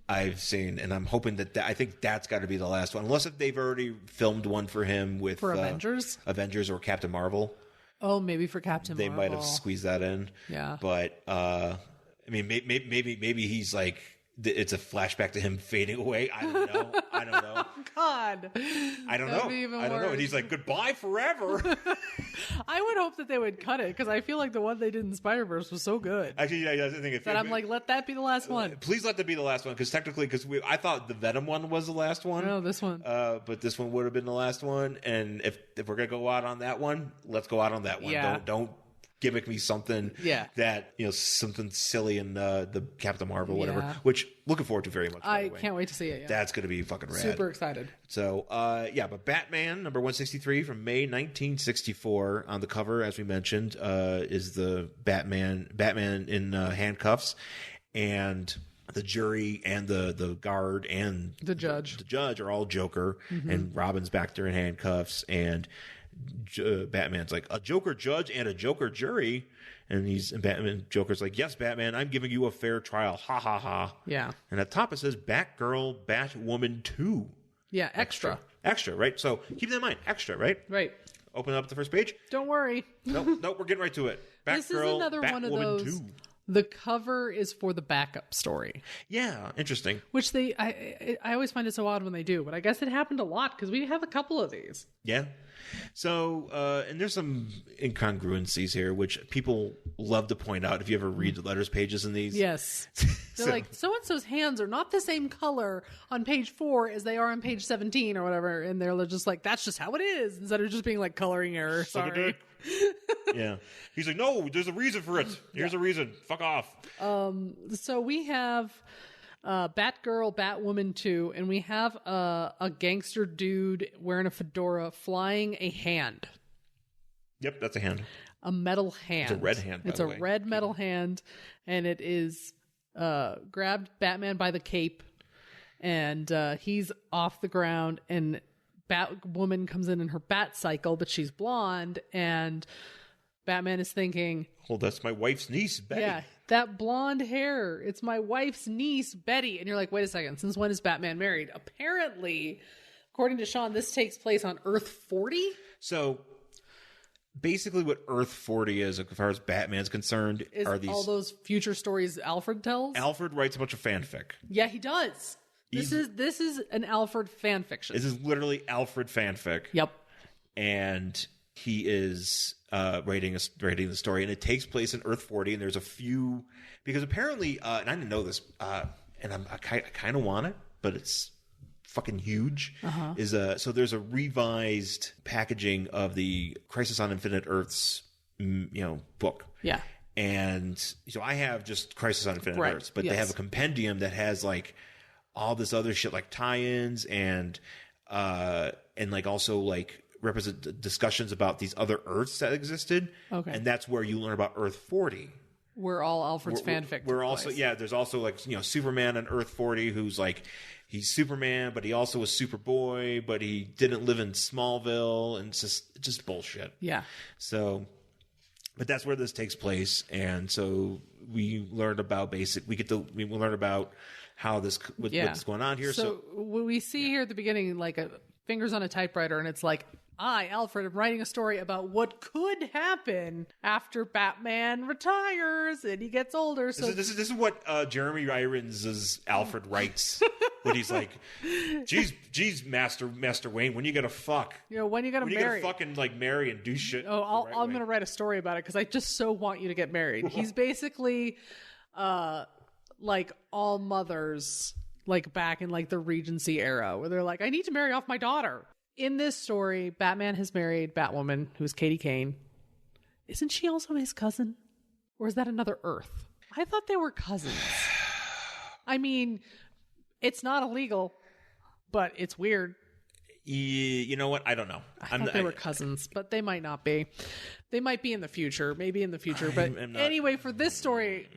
I've seen, and I'm hoping that I think that's got to be the last one, unless if they've already filmed one for him for Avengers or Captain Marvel. Oh, maybe for Captain Marvel. They might have squeezed that in. Yeah, but maybe he's like, it's a flashback to him fading away. I don't know. God, I don't know. I don't know. And he's like, goodbye forever. I would hope that they would cut it, because I feel like the one they did in Spider-Verse was so good. Actually, I think I'm like, let that be the last one. Please let that be the last one, because technically, I thought the Venom one was the last one. No, this one. But this one would have been the last one. And if we're gonna go out on that one, let's go out on that one. Yeah. Don't gimmick me something that something silly in the Captain Marvel, whatever. Which looking forward to very much. I can't wait to see it. Yeah. That's going to be fucking rad. Super excited. So but Batman number 163 from May 1964 on the cover, as we mentioned, is the Batman in handcuffs, and the jury and the guard and the judge are all Joker, and Robin's back there in handcuffs, and Batman's like, a Joker judge and a Joker jury, and Joker's like, yes, Batman, I'm giving you a fair trial, ha ha ha. Yeah. And at the top it says Batgirl, Batwoman 2. Yeah, extra, right? So keep that in mind, extra, right? Right. Open up the first page. Don't worry. Nope, we're getting right to it. Batgirl, this is another Batwoman one of those. 2. The cover is for the backup story. Yeah, interesting. Which I always find it so odd when they do, but I guess it happened a lot, because we have a couple of these. Yeah. So, and there's some incongruencies here, which people love to point out if you ever read the letters pages in these. Yes. They're like, so-and-so's hands are not the same color on page 4 as they are on page 17 or whatever. And they're just like, that's just how it is. Instead of just being like coloring error. Sorry. Yeah. He's like, no, there's a reason for it. Here's a reason. Fuck off. So we have Batgirl, Batwoman 2, and we have a gangster dude wearing a fedora flying a hand. Yep, that's a hand. A metal hand. It's a red hand, It's a red metal hand, and it is grabbed Batman by the cape, and he's off the ground, and Batwoman comes in her bat cycle, but she's blonde, and Batman is thinking, oh, that's my wife's niece, Betty. Yeah, that blonde hair. It's my wife's niece, Betty. And you're like, wait a second. Since when is Batman married? Apparently, according to Sean, this takes place on Earth 40. So basically what Earth 40 is, as far as Batman's concerned, are these all those future stories Alfred tells? Alfred writes a bunch of fanfic. Yeah, he does. This is an Alfred fan fiction. This is literally Alfred fanfic. Yep. And he is writing the story, and it takes place in Earth 40. And there's a few because apparently, and I didn't know this, and I kind of want it, but it's fucking huge. So there's a revised packaging of the Crisis on Infinite Earths, book. Yeah. And so I have just Crisis on Infinite Earths, but they have a compendium that has like all this other shit, like tie-ins and like also like represent discussions about these other Earths that existed. Okay. And that's where you learn about Earth 40. Where all Alfred's fanfic. We're also there's also like Superman on Earth 40 who's like he's Superman, but he also was Superboy, but he didn't live in Smallville, and it's just bullshit. Yeah. So, but that's where this takes place, and so we learned about we learn about how what's going on here. So we see here at the beginning like fingers on a typewriter, and it's like, I, Alfred, am writing a story about what could happen after Batman retires and he gets older. So this is what Jeremy Irons' Alfred writes when he's like, "Geez, Master Wayne, when you gonna fuck? When you gonna marry? You gonna fucking like marry and do shit?" Oh, I'm gonna write a story about it because I just so want you to get married. He's basically like all mothers, like back in like the Regency era, where they're like, "I need to marry off my daughter." In this story, Batman has married Batwoman, who's Katie Kane. Isn't she also his cousin? Or is that another Earth? I thought they were cousins. I mean, it's not illegal, but it's weird. You know what? I don't know. I thought they were cousins, but they might not be. They might be in the future. Maybe in the future. But anyway, for this story,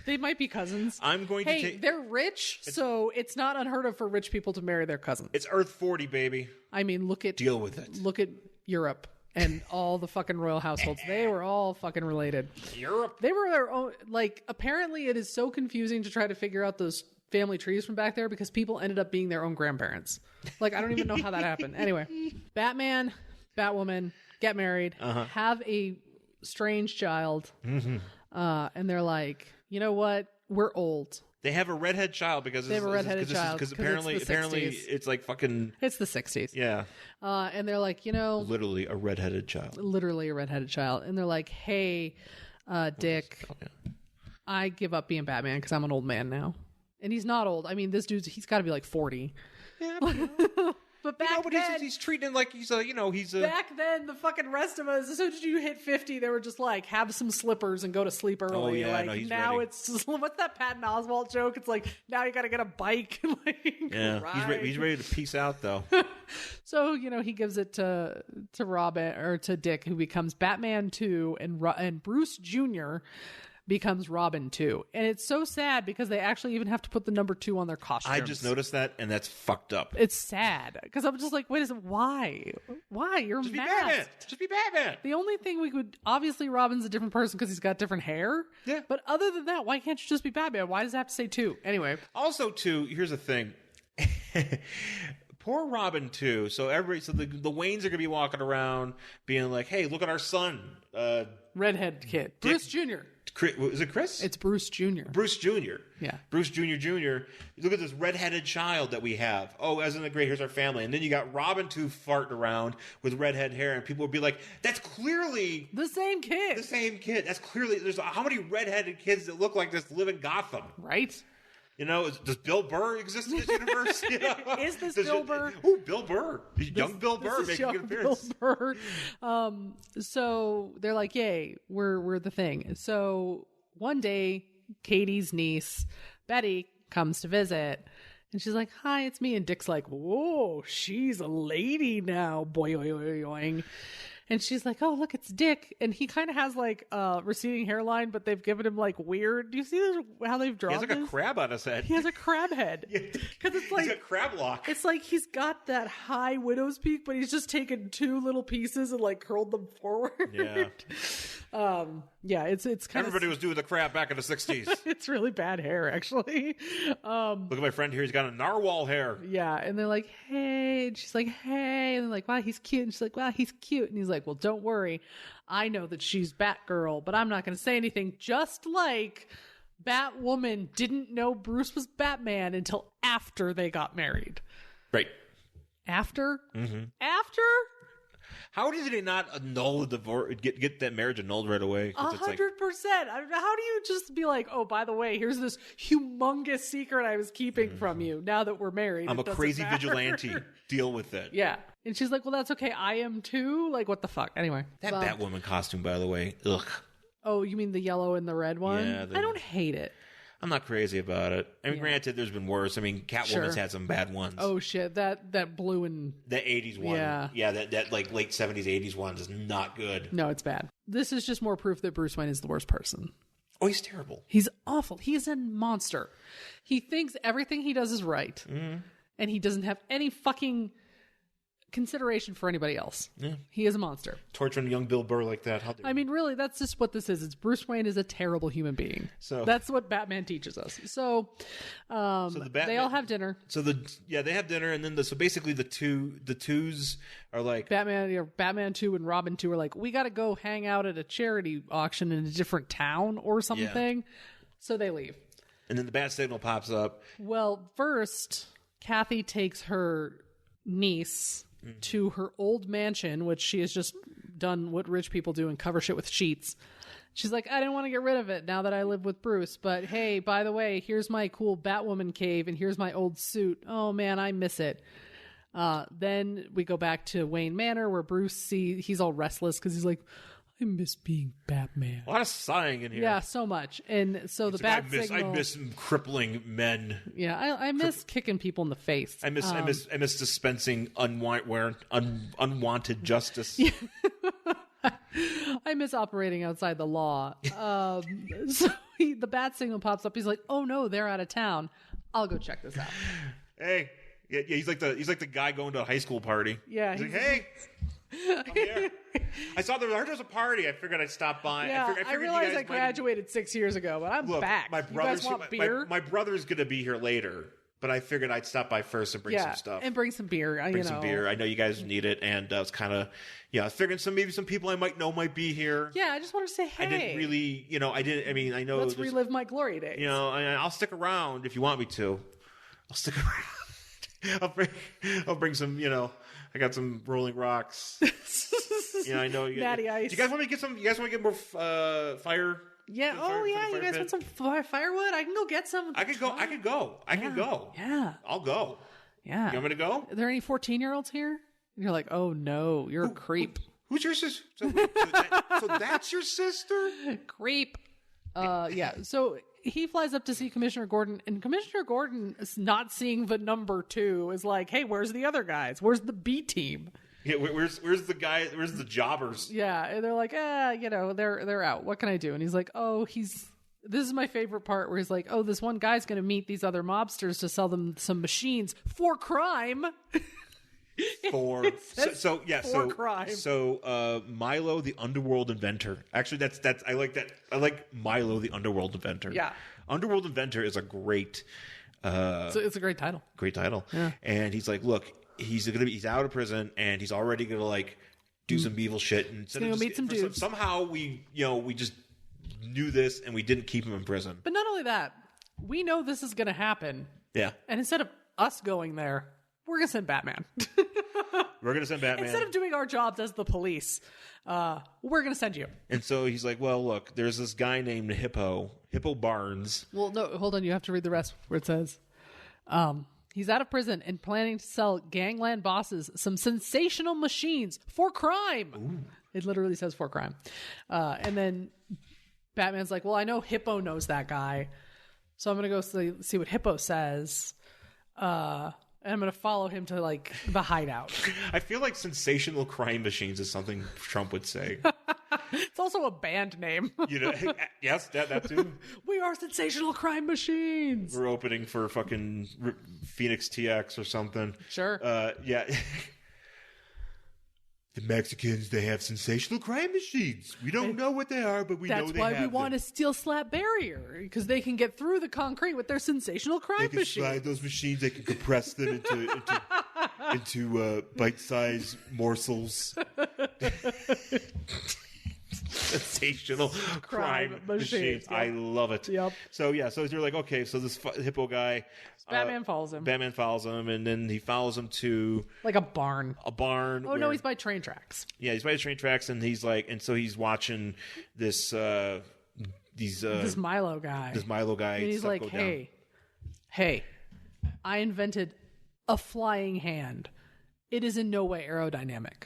they might be cousins. I'm going to take... they're rich, so it's not unheard of for rich people to marry their cousins. It's Earth 40, baby. I mean, deal with it. Look at Europe and all the fucking royal households. They were all fucking related. Europe? They were their own... Like, apparently it is so confusing to try to figure out those family trees from back there because people ended up being their own grandparents. Like, I don't even know how that happened. Anyway, Batman, Batwoman, get married, have a strange child, and they're like, you know what? We're old. They have a redhead child because apparently it's like fucking... It's the 60s. Yeah. And they're like, literally a redheaded child. And they're like, hey, Dick, I give up being Batman because I'm an old man now. And he's not old. I mean, this he's got to be like 40. Yeah. But back then... he's treating him like he's a... Back then, the fucking rest of us, as soon as you hit 50, they were just like, have some slippers and go to sleep early. Oh, yeah, like, now ready. It's just... What's that Patton Oswalt joke? It's like, now you got to get a bike. He's ready to peace out, though. So, he gives it to Robin, or to Dick, who becomes Batman 2, and Bruce Jr., becomes Robin 2. And it's so sad because they actually even have to put the number 2 on their costumes. I just noticed that, and that's fucked up. It's sad because I'm just like, wait a second, why? You're just masked. Just be Batman. The only thing we could... Obviously, Robin's a different person because he's got different hair. Yeah. But other than that, why can't you just be Batman? Why does it have to say 2? Anyway. Also, too, here's the thing. Poor Robin, too. So the Waynes are going to be walking around being like, hey, look at our son. Redhead kid. Bruce Jr. Is it Chris? It's Bruce Jr. Bruce Jr. Yeah. Bruce Jr. Look at this redheaded child that we have. Oh, isn't it great? Here's our family. And then you got Robin 2 farting around with redhead hair, and people would be like, that's clearly... the same kid. That's clearly... How many redheaded kids that look like this live in Gotham? Right? Does Bill Burr exist in this universe? Is this Bill Burr? Oh, Bill Burr. Young Bill Burr making an appearance. Bill Burr. So they're like, yay, we're the thing. So one day, Katie's niece, Betty, comes to visit. And she's like, hi, it's me. And Dick's like, whoa, she's a lady now. Boing. And she's like, oh, look, it's Dick. And he kind of has like a receding hairline, but they've given him like weird. Do you see how they've drawn this? He has like a crab on his head. He has a crab head. Because it's like... he's got crab lock. It's like he's got that high widow's peak, but he's just taken 2 little pieces and like curled them forward. Yeah. It's kind of... Everybody was doing the crab back in the 60s. It's really bad hair, actually. Look at my friend here. He's got a narwhal hair. Yeah. And they're like, hey. And she's like, hey. And they're like, wow, he's cute. And she's like, wow, he's cute. And he's like, well, don't worry. I know that she's Batgirl, but I'm not going to say anything. Just like Batwoman didn't know Bruce was Batman until after they got married. Right. After? Mm-hmm. After? How did they not annul the divorce? Get that marriage annulled right away? 100%. How do you just be like, oh, by the way, here's this humongous secret I was keeping from you. Now that we're married, I'm a crazy vigilante. Deal with it. Yeah. And she's like, well, that's okay. I am too. Like, what the fuck? Anyway. That Batwoman costume, by the way. Ugh. Oh, you mean the yellow and the red one? Yeah. I don't hate it. I'm not crazy about it. I mean, granted, there's been worse. I mean, Catwoman's had some bad ones. Oh, shit. That blue and... The 80s one. Yeah, that like late 70s, 80s one is not good. No, it's bad. This is just more proof that Bruce Wayne is the worst person. Oh, he's terrible. He's awful. He's a monster. He thinks everything he does is right. Mm-hmm. And he doesn't have any fucking consideration for anybody else. Yeah. He is a monster. Torturing young Bill Burr like that. I mean, really, that's just what this is. It's Bruce Wayne is a terrible human being. So that's what Batman teaches us. So, they all have dinner. So they have dinner, and then so basically the twos are like Batman 2 and Robin 2 are like, we got to go hang out at a charity auction in a different town or something. Yeah. So they leave. And then the bat signal pops up. Well, first, Kathy takes her niece to her old mansion, which she has just done what rich people do and cover shit with sheets. She's like, I didn't want to get rid of it now that I live with Bruce, but hey, by the way, here's my cool Batwoman cave and here's my old suit. Oh man, I miss it. Then we go back to Wayne Manor where Bruce he's all restless because he's like, I miss being Batman. A lot of sighing in here. Yeah, so much. And so the bat signal... I miss crippling men. Yeah, I miss kicking people in the face. I miss dispensing unwanted justice. Yeah. I miss operating outside the law. So the bat signal pops up. He's like, "Oh no, they're out of town. I'll go check this out." Hey, yeah, he's like the guy going to a high school party. Yeah, he's like, "Hey, I'm here. I saw there was a party. I figured I'd stop by." Yeah, I realized I graduated 6 years ago, but I'm back. My you guys want beer? My brother's going to be here later, but I figured I'd stop by first and bring some stuff. And bring some beer. Some beer. I know you guys need it, and I was kind of, I figured maybe some people I might know might be here. Yeah, I just want to say hey. I didn't really, I know. Let's relive my glory days. I'll stick around if you want me to. I'll stick around. I'll bring some, I got some Rolling Rocks. I know. Natty Ice. Do you guys want me to get some? You guys want to get more fire? Yeah. You guys want some firewood? I can go get some. I could go. I can go. Yeah. I'll go. Yeah. You want me to go? Are there any 14-year-olds here? And you're like, oh no, you're a creep. Who's your sister? So that's your sister? Creep. Yeah. So he flies up to see Commissioner Gordon, and Commissioner Gordon is not seeing the number 2. Is like, hey, where's the other guys? Where's the B team? Yeah, where's the guy? Where's the jobbers? Yeah, and they're like, they're out. What can I do? And he's like, this is my favorite part where he's like, oh, this one guy's going to meet these other mobsters to sell them some machines for crime. For crime. So Milo the Underworld Inventor. Actually, that's I like that. I like Milo the Underworld Inventor. Yeah, Underworld Inventor is a great. It's a great title. Great title. Yeah. And he's like, look, he's out of prison and he's already gonna do some evil shit and meet some dudes. Somehow we just knew this and we didn't keep him in prison. But not only that, we know this is gonna happen. Yeah. And instead of us going there, we're gonna send Batman. We're gonna send Batman instead of doing our jobs as the police. We're gonna send you. And so he's like, well, look, there's this guy named Hippo Barnes. Well, no, hold on, you have to read the rest where it says, he's out of prison and planning to sell gangland bosses some sensational machines for crime. Ooh. It literally says for crime. And then Batman's like, well, I know Hippo knows that guy, so I'm gonna go see what Hippo says. And I'm going to follow him to the hideout. I feel like sensational crime machines is something Trump would say. It's also a band name. Yes, that too. We are sensational crime machines. We're opening for fucking Phoenix TX or something. Sure. Yeah. The Mexicans, they have sensational crime machines. We don't know what they are, but we know they have them. That's why we want a steel slab barrier, because they can get through the concrete with their sensational crime machines. They can slide those machines. They can compress them into bite-sized morsels. sensational crime machines. Yep. I love it. Yep. So you're like, okay, so this hippo guy, Batman follows him. Batman follows him, and then he follows him to like a barn. Oh no, he's by train tracks. Yeah, he's by the train tracks, and he's like, and so he's watching this this Milo guy. And he's like, hey, I invented a flying hand. It is in no way aerodynamic.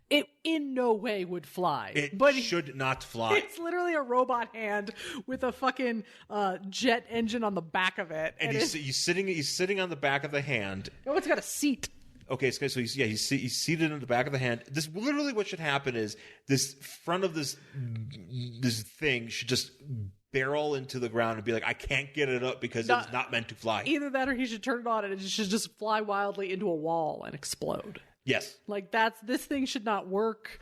It in no way would fly. It should not fly. It's literally a robot hand with a fucking jet engine on the back of it. And he's sitting on the back of the hand. Oh, it's got a seat. Okay, so he's seated in the back of the hand. This literally what should happen is this front of this thing should just barrel into the ground and be like, I can't get it up because it's not meant to fly. Either that or he should turn it on and it should just fly wildly into a wall and explode. Yes. Like this thing should not work.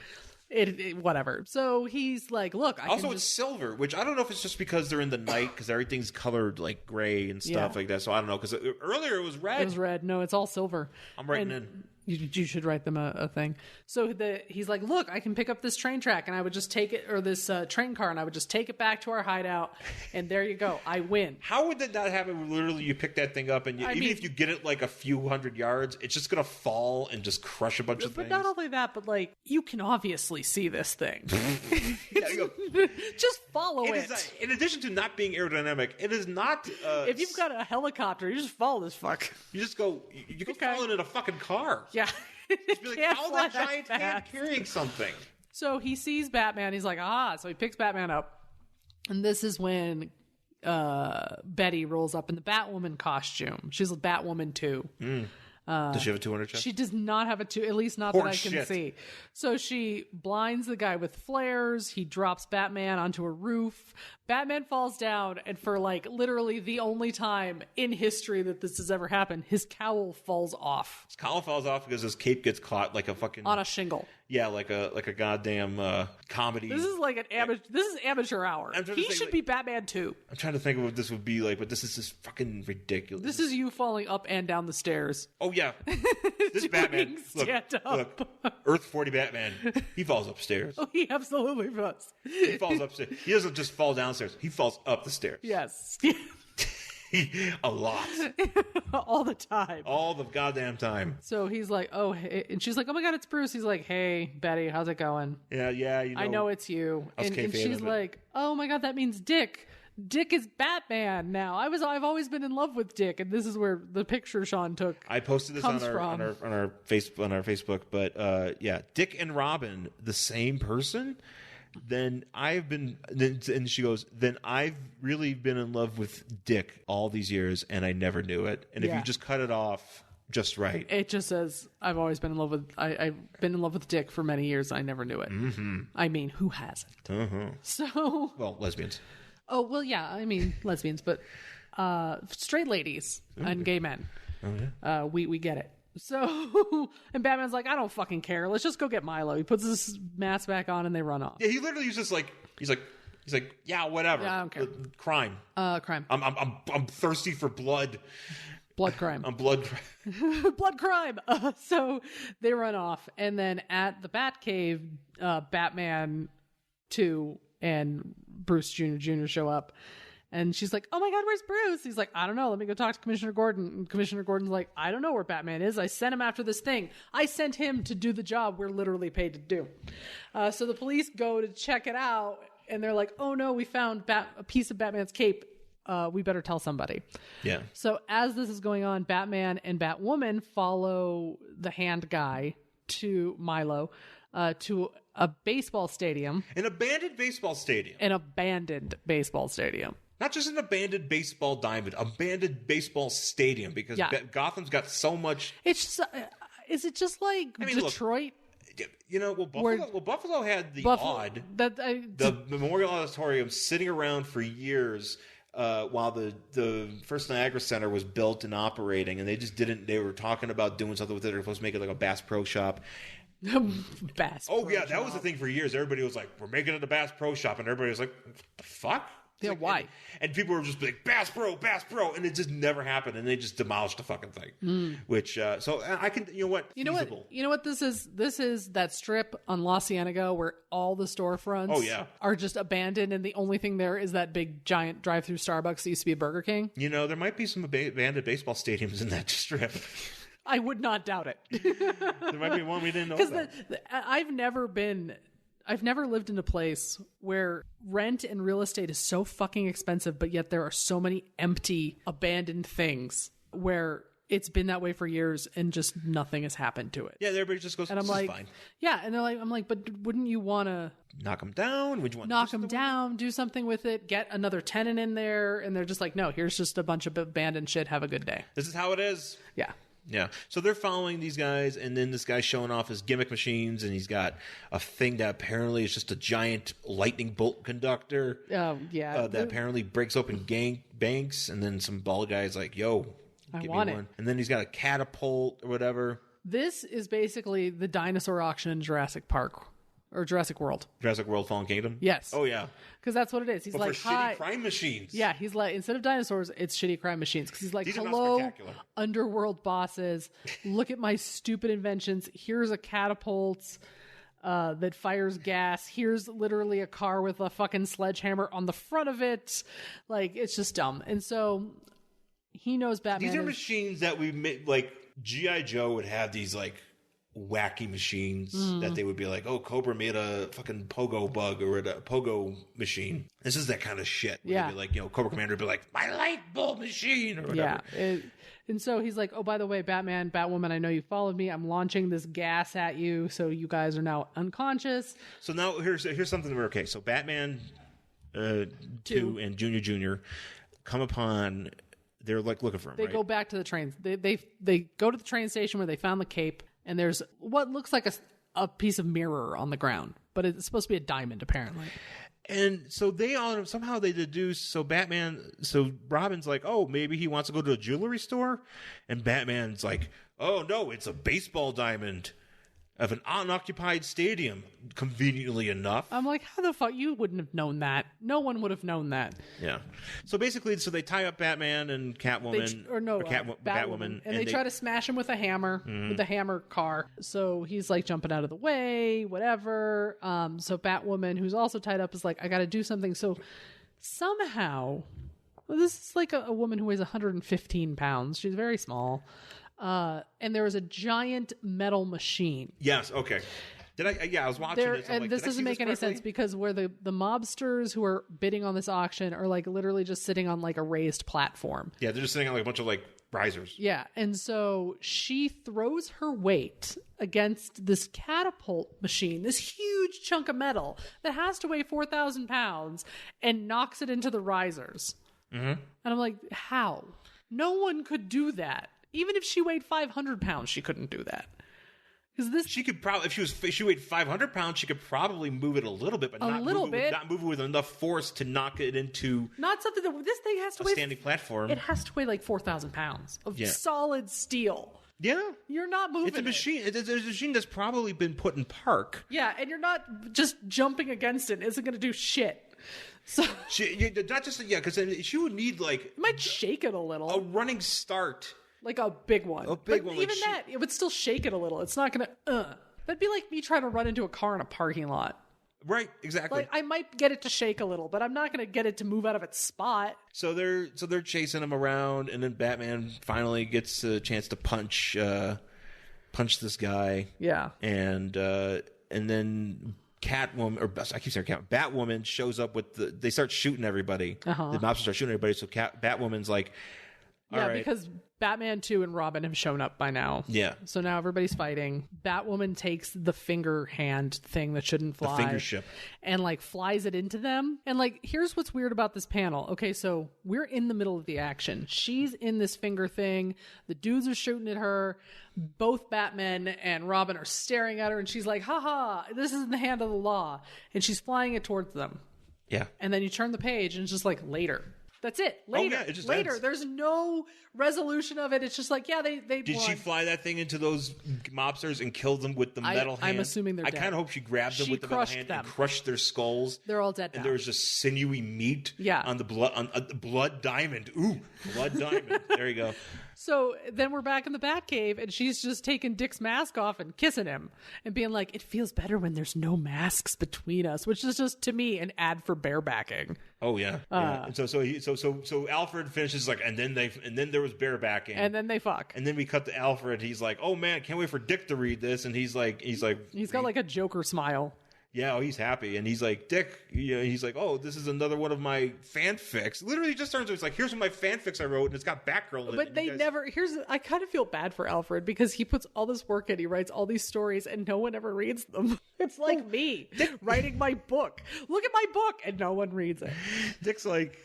Whatever. So he's like, look, it's silver, which I don't know if it's just because they're in the night because everything's colored like gray and stuff like that. So I don't know because earlier it was red. It was red. No, it's all silver. I'm writing in. You should write them a thing. So he's like, look, I can pick up this train track and I would just take it, or this train car, and I would just take it back to our hideout, and there you go. I win. How would that not happen? Literally, you pick that thing up, and even if you get it like a few hundred yards, it's just going to fall and just crush a bunch of things. But not only that, but like, you can obviously see this thing. Just follow it. In addition to not being aerodynamic, it is not... if you've got a helicopter, you just follow this fuck. You just go... You can fall in a fucking car. Yeah. Just be like, how's that giant hand carrying something? So he sees Batman. He's like, so he picks Batman up. And this is when Betty rolls up in the Batwoman costume. She's a Batwoman II. Does she have a 200 chest? She does not have a 2, at least not that I can see. So she blinds the guy with flares. He drops Batman onto a roof. Batman falls down, and for like literally the only time in history that this has ever happened, his cowl falls off. His cowl falls off because his cape gets caught like a fucking... on a shingle. Yeah, like a goddamn comedy. This is like an amateur. This is amateur hour. He should be Batman 2. I'm trying to think of what this would be like, but this is just fucking ridiculous. This is you falling up and down the stairs. Oh yeah, this Batman. Look, Earth 40 Batman. He falls upstairs. Oh, he absolutely does. He falls upstairs. He doesn't just fall downstairs. He falls up the stairs. Yes. A lot. All the time. All the goddamn time. So he's like, oh, hey. And she's like, oh my God, it's Bruce. He's like, hey, Betty, how's it going? Yeah. I know it's you. And she's like, oh my God, that means Dick. Dick is Batman now. I've always been in love with Dick, and this is where the picture Sean took. I posted this on our Facebook, but yeah, Dick and Robin, the same person. And she goes, then I've really been in love with Dick all these years, and I never knew it. And if you just cut it off just right, it just says, I've been in love with Dick for many years. I never knew it. Mm-hmm. I mean, who hasn't? Uh-huh. So, well, lesbians. Oh, well, yeah. I mean, lesbians, but straight ladies and gay men. Oh, yeah. We get it. So, and Batman's like, I don't fucking care. Let's just go get Milo. He puts his mask back on and they run off. Yeah, he literally uses he's like, yeah, whatever. Yeah, I don't care. Crime. Crime. I'm thirsty for blood. Blood crime. I'm blood crime. Blood crime. So they run off, and then at the Batcave, Batman 2 and Bruce Jr. show up. And she's like, oh my God, where's Bruce? He's like, I don't know. Let me go talk to Commissioner Gordon. And Commissioner Gordon's like, I don't know where Batman is. I sent him after this thing. I sent him to do the job we're literally paid to do. So the police go to check it out. And they're like, oh no, we found a piece of Batman's cape. We better tell somebody. Yeah. So as this is going on, Batman and Batwoman follow the hand guy to Milo to a baseball stadium. An abandoned baseball stadium. Not just an abandoned baseball diamond, abandoned baseball stadium, because Gotham's got so much. It's just, is it just like Detroit? Look, Buffalo had the Memorial Auditorium sitting around for years while the First Niagara Center was built and operating, and they just didn't. They were talking about doing something with it. They were supposed to make it like a Bass Pro Shop. Bass. Oh yeah, that was the thing for years. Everybody was like, "We're making it a Bass Pro Shop," and everybody was like, "What the fuck? Yeah, like, why? And people were just like, Bass Pro, and it just never happened, and they just demolished the fucking thing. Which, so I can, you know what? You know what this is? This is that strip on La Cienega where all the storefronts are just abandoned, and the only thing there is that big giant drive-through Starbucks that used to be a Burger King. You know, there might be some abandoned baseball stadiums in that strip. I would not doubt it. There might be one we didn't know about. Because I've never lived in a place where rent and real estate is so fucking expensive, but yet there are so many empty, abandoned things where it's been that way for years and just nothing has happened to it. Yeah, everybody just goes, and I'm this like, is fine. Yeah, and I'm like, but wouldn't you want to knock them down? Would you want knock them down, do something with it, get another tenant in there? And they're just like, no, here's just a bunch of abandoned shit. Have a good day. This is how it is. Yeah. Yeah. So they're following these guys, and then this guy's showing off his gimmick machines, and he's got a thing that apparently is just a giant lightning bolt conductor. Oh, yeah. That apparently breaks open banks, and then some bald guy's like, yo, I give want me one. And then he's got a catapult or whatever. This is basically the dinosaur auction in Jurassic Park. Or Jurassic World. Jurassic World Fallen Kingdom? Yes. Oh, yeah. Because that's what it is. He's like, for hi. shitty crime machines. Yeah, he's like, instead of dinosaurs, it's shitty crime machines. Because he's like, These are not hello, spectacular. underworld bosses. Look at my stupid inventions. Here's a catapult that fires gas. Here's literally a car with a fucking sledgehammer on the front of it. Like, it's just dumb. And so he knows Batman. These are machines that we made, like, G.I. Joe would have these, like, wacky machines that they would be like, oh, Cobra made a fucking pogo bug or a pogo machine. This is that kind of shit. Yeah. Be like, you know, Cobra Commander would be like, my light bulb machine or whatever. Yeah. And so he's like, oh, by the way, Batman, Batwoman, I know you followed me. I'm launching this gas at you, so you guys are now unconscious. So now here's something we're okay. So Batman 2 and Junior come upon, they're like looking for him, They right? go back to the trains. They go to the train station where they found the cape, and there's what looks like a piece of mirror on the ground, but it's supposed to be a diamond, apparently. And so somehow they deduce, so Robin's like, oh, maybe he wants to go to a jewelry store? And Batman's like, oh, no, it's a baseball diamond of an unoccupied stadium, conveniently enough. I'm like, how the fuck? You wouldn't have known that. No one would have known that. Yeah. So basically, they tie up Batman and Catwoman. Batwoman. And they try to smash him with a hammer, with a hammer car. So he's like jumping out of the way, whatever. So Batwoman, who's also tied up, is like, I got to do something. So somehow, this is like a woman who weighs 115 pounds. She's very small. And there was a giant metal machine. Yes, okay. I was watching this. And this doesn't make any sense because where the mobsters who are bidding on this auction are like literally just sitting on like a raised platform. Yeah, they're just sitting on like a bunch of like risers. Yeah, and so she throws her weight against this catapult machine, this huge chunk of metal that has to weigh 4,000 pounds, and knocks it into the risers. Mm-hmm. And I'm like, how? No one could do that. Even if she weighed 500 pounds, she couldn't do that. Because she could probably, if she weighed 500 pounds, she could probably move it a little bit, but not move it with enough force to knock it into not something that this thing has to weigh. Standing platform. It has to weigh like 4,000 pounds of solid steel. Yeah, you're not moving. It's a machine. It's a machine that's probably been put in park. Yeah, and you're not just jumping against it. Isn't going to do shit. So because she would need like it might shake it a little. A running start. Like a big one. But even that, it would still shake it a little. It's not going to, That'd be like me trying to run into a car in a parking lot. Right, exactly. Like I might get it to shake a little, but I'm not going to get it to move out of its spot. So they're chasing him around, and then Batman finally gets a chance to punch this guy. Yeah. And then Catwoman, or I keep saying Batwoman shows up with they start shooting everybody. Uh-huh. The mobsters start shooting everybody, so Batwoman's like, all right. Because Batman 2 and Robin have shown up by now. Yeah. So now everybody's fighting. Batwoman takes the finger hand thing that shouldn't fly. The finger ship. And like flies it into them. And like, here's what's weird about this panel. Okay, so we're in the middle of the action. She's in this finger thing. The dudes are shooting at her. Both Batman and Robin are staring at her. And she's like, haha, this is in the hand of the law. And she's flying it towards them. Yeah. And then you turn the page and it's just like later. That's it. Later. Oh, yeah, it just later. ends. There's no resolution of it. It's just like, yeah, they Did won. she fly that thing into those mobsters and kill them with the metal hand? I'm assuming they're dead. I kind of hope she grabbed them She with the metal crushed hand them. and crushed their skulls. They're all dead now. And there was just sinewy meat on the blood diamond. Ooh, blood diamond. There you go. So then we're back in the Batcave, and she's just taking Dick's mask off and kissing him and being like, it feels better when there's no masks between us, which is just, to me, an ad for barebacking. Oh, yeah. And so Alfred finishes like, and then there was barebacking. And then they fuck. And then we cut to Alfred. He's like, oh, man, can't wait for Dick to read this. And he's got like a Joker smile. Yeah, oh, he's happy. And he's like, Dick, he's like, oh, this is another one of my fanfics. Literally just turns to it's like, here's one of my fanfics I wrote, and it's got Batgirl in it. But they never, I kind of feel bad for Alfred because he puts all this work in, he writes all these stories, and no one ever reads them. It's like me writing my book. Look at my book, and no one reads it. Dick's like,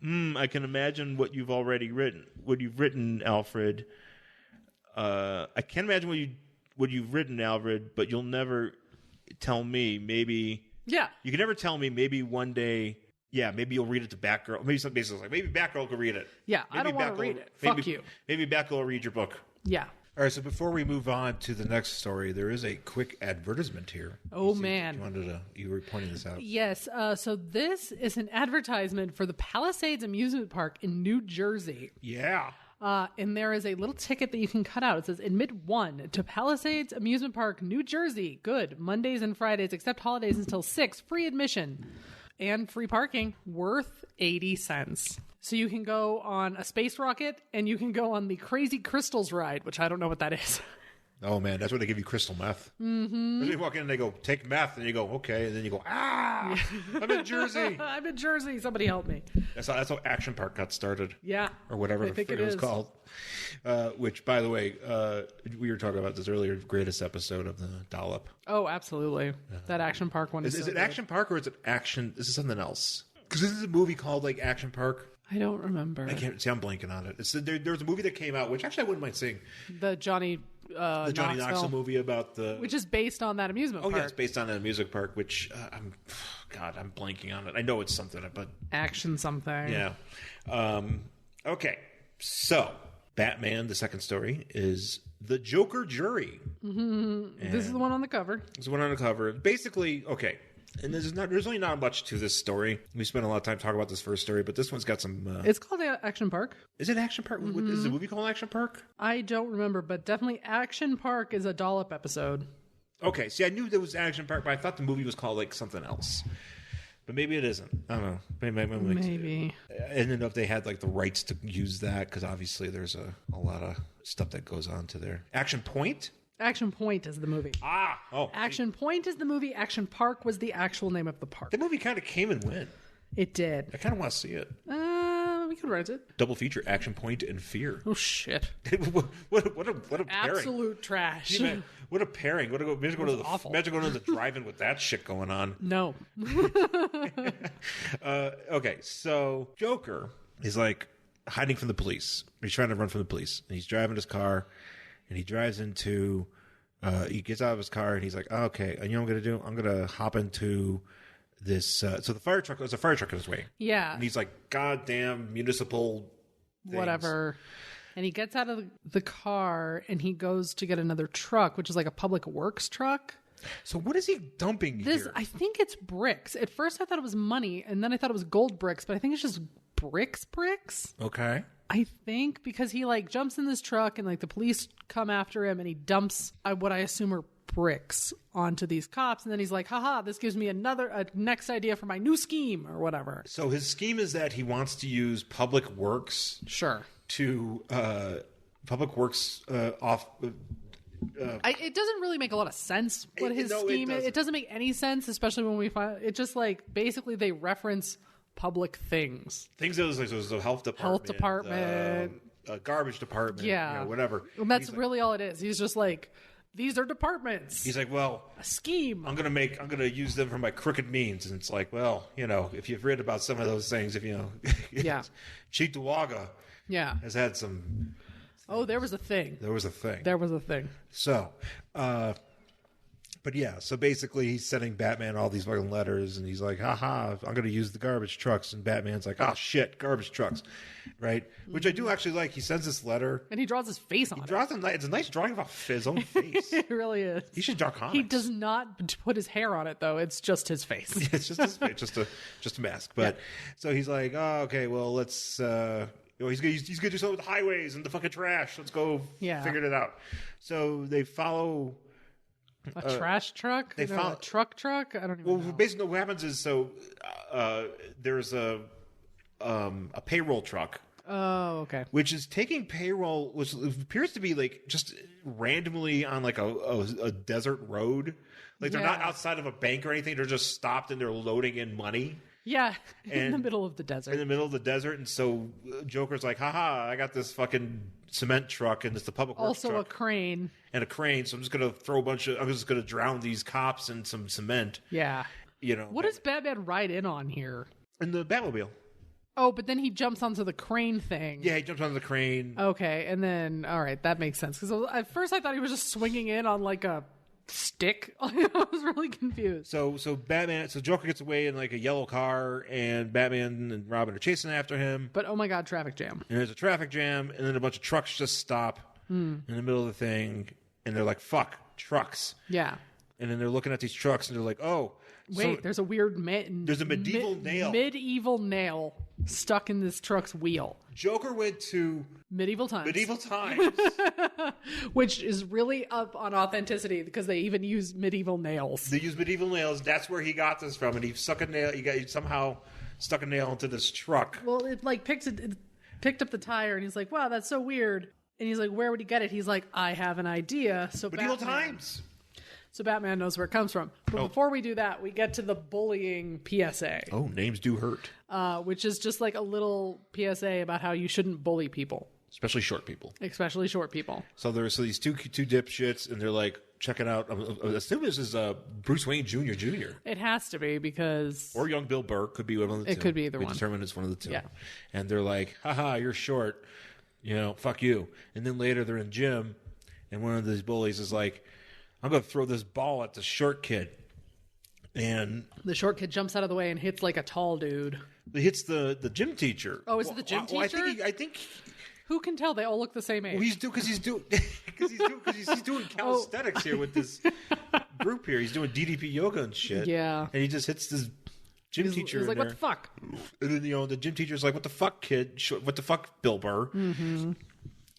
I can imagine what you've already written. What you've written, Alfred. I can't imagine what you've written, Alfred, but you'll never tell me. Maybe you can never tell me. Maybe one day, maybe you'll read it to Batgirl. Maybe something basically like maybe Batgirl could read it. Maybe I don't want to read it. Fuck you. Maybe Batgirl will read your book. Yeah. All right, so before we move on to the next story, there is a quick advertisement here. Oh, man. You were pointing this out. Yes. So this is an advertisement for the Palisades Amusement Park in New Jersey. Yeah. And there is a little ticket that you can cut out. It says, admit 1 to Palisades Amusement Park, New Jersey. Good. Mondays and Fridays, except holidays until 6. Free admission. And free parking. Worth 80 cents. So you can go on a space rocket, and you can go on the Crazy Crystals ride, which I don't know what that is. Oh, man, that's where they give you crystal meth. Mm-hmm. You walk in and they go, take meth, and you go, okay, and then you go, I'm in Jersey. I'm in Jersey. Somebody help me. That's how Action Park got started. Yeah. Or whatever I think it was called. Which, by the way, we were talking about this earlier, greatest episode of the Dollop. Oh, absolutely. That Action Park one is Is so it good. Action Park or is it Action? This is something else. Because this is a movie called, like, Action Park. I don't remember. I can't see. I'm blanking on it. There was a movie that came out, which actually I wouldn't mind seeing. The Johnny Knoxville movie about which is based on that amusement park. Oh yeah, it's based on an amusement park. Which I'm blanking on it. I know it's something, but action something. Yeah. Okay. So Batman, the second story, is the Joker Jury. Mm-hmm. This is the one on the cover. This is the one on the cover. Basically, okay. And there's really not much to this story. We spent a lot of time talking about this first story, but this one's got some... It's called Action Park. Is it Action Park? Mm-hmm. Is the movie called Action Park? I don't remember, but definitely Action Park is a Dollop episode. Okay, see, I knew there was Action Park, but I thought the movie was called like something else. But maybe it isn't. I don't know. Maybe. I didn't know if they had like the rights to use that, because obviously there's a lot of stuff that goes on to there. Action Point? Action Point is the movie. Action Point is the movie. Action Park was the actual name of the park. The movie kind of came and went. It did. I kind of want to see it. We could rent it. Double feature: Action Point and Fear. Oh shit! what a pairing! Absolute trash. What a pairing! Imagine going to the drive-in with that shit going on. No. Okay, so Joker is like hiding from the police. He's trying to run from the police, and he's driving his car. And he drives into, he gets out of his car and he's like, okay, and you know what I'm going to do? I'm going to hop into this. So there's a fire truck in his way. Yeah. And he's like, goddamn municipal things. Whatever. And he gets out of the car and he goes to get another truck, which is like a public works truck. So what is he dumping here? I think it's bricks. At first I thought it was money and then I thought it was gold bricks, but I think it's just bricks. Okay. I think because he like jumps in this truck and like the police come after him and he dumps what I assume are bricks onto these cops. And then he's like, haha, this gives me a next idea for my new scheme or whatever. So his scheme is that he wants to use public works. Sure. To public works off. It doesn't really make a lot of sense what his scheme is. It doesn't make any sense, especially when we find it. Just like basically they reference public things that was like the health department, garbage department, whatever. And that's really all it is. He's just like, these are departments. He's like, well, a scheme. I'm gonna use them for my crooked means. And it's like, well, if you've read about some of those things, Cheektowaga has had some. Oh, there was a thing. There was a thing. There was a thing. So, But yeah, so basically he's sending Batman all these fucking letters, and he's like, haha, I'm going to use the garbage trucks. And Batman's like, oh shit, garbage trucks. Right? Which I do actually like. He sends this letter. And he draws his face on it. It's a nice drawing of his own face. It really is. He should draw comics. He does not put his hair on it, though. It's just his face. It's just his face, just a mask. But so he's like, oh, okay, well, let's... he's gonna do something with the highways and the fucking trash. Let's go figure it out. So they follow... A trash truck? A truck? I don't even know. Basically what happens is, there's a payroll truck. Oh, okay. Which is taking payroll, which appears to be like just randomly on like a desert road. Like they're not outside of a bank or anything. They're just stopped and they're loading in money. Yeah, in the middle of the desert. In the middle of the desert. And so Joker's like, haha, I got this fucking cement truck and it's the public works truck. Also a crane. And a crane. So I'm just going to I'm just going to drown these cops in some cement. Yeah. What does Batman ride in on here? In the Batmobile. Oh, but then he jumps onto the crane thing. Yeah, he jumps onto the crane. Okay, and then, all right, that makes sense. Because at first I thought he was just swinging in on like a stick. I was really confused. So Joker gets away in like a yellow car, and Batman and Robin are chasing after him. But oh my god, traffic jam. And there's a traffic jam, and then a bunch of trucks just stop in the middle of the thing, and they're like, fuck, trucks. Yeah. And then they're looking at these trucks, and they're like, oh. Wait, there's a weird... there's a medieval nail. Medieval nail stuck in this truck's wheel. Joker went to... Medieval times. Which is really up on authenticity because they even use medieval nails. They use medieval nails. That's where he got this from. And he somehow stuck a nail into this truck. Well, it picked up the tire, and he's like, wow, that's so weird. And he's like, where would he get it? He's like, I have an idea. So Medieval times. So Batman knows where it comes from. But before we do that, we get to the bullying PSA. Oh, names do hurt. Which is just like a little PSA about how you shouldn't bully people. Especially short people. So there's these two dipshits, and they're like, check it out. I assume this is Bruce Wayne Jr. It has to be because... Or young Bill Burr. Could be one of the two. It could be either one. We determined it's one of the two. Yeah. And they're like, haha, you're short. Fuck you. And then later they're in gym, and one of these bullies is like, I'm going to throw this ball at the short kid. And the short kid jumps out of the way and hits like a tall dude. It hits the gym teacher. Oh, is it the gym teacher? I think who can tell? They all look the same age. Well, he's doing calisthenics here with this group here. He's doing DDP yoga and shit. Yeah. And he just hits this gym teacher. He's like, what the fuck? And then, the gym teacher's like, what the fuck, kid? What the fuck, Bill Burr? Mm-hmm.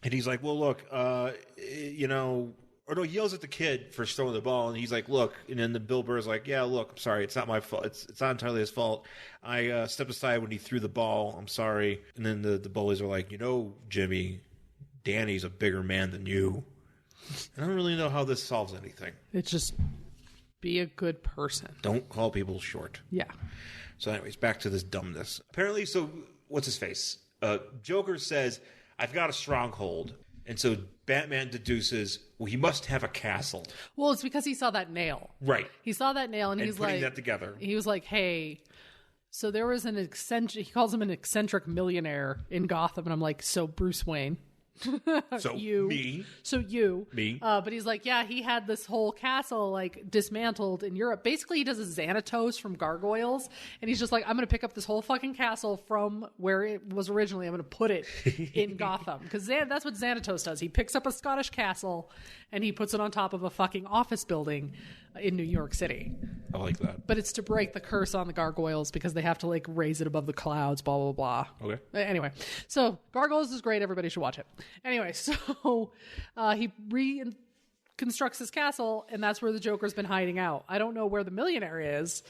And he's like, well, look, or no, he yells at the kid for throwing the ball, and he's like, look, and then the Bill Burr's like, yeah, look, I'm sorry, it's not my fault. It's not entirely his fault. I stepped aside when he threw the ball. I'm sorry. And then the bullies are like, Jimmy, Danny's a bigger man than you. And I don't really know how this solves anything. It's just be a good person. Don't call people short. Yeah. So anyways, back to this dumbness. Apparently, so what's his face? Joker says, I've got a stronghold. And so Batman deduces, well, he must have a castle. Well, it's because he saw that nail. Right. He saw that nail, and he's putting that together. He was like, hey, so there was an eccentric, he calls him an eccentric millionaire in Gotham. And I'm like, so Bruce Wayne. So you. Me. So you. Me. But he's like, yeah, he had this whole castle like dismantled in Europe. Basically, he does a Xanatos from Gargoyles. And he's just like, I'm going to pick up this whole fucking castle from where it was originally. I'm going to put it in Gotham. Because that's what Xanatos does. He picks up a Scottish castle and he puts it on top of a fucking office building in New York City. I like that. But it's to break the curse on the Gargoyles because they have to like raise it above the clouds, blah, blah, blah. Okay. Anyway, so Gargoyles is great. Everybody should watch it. Anyway, so he reconstructs his castle, and that's where the Joker's been hiding out. I don't know where the millionaire is,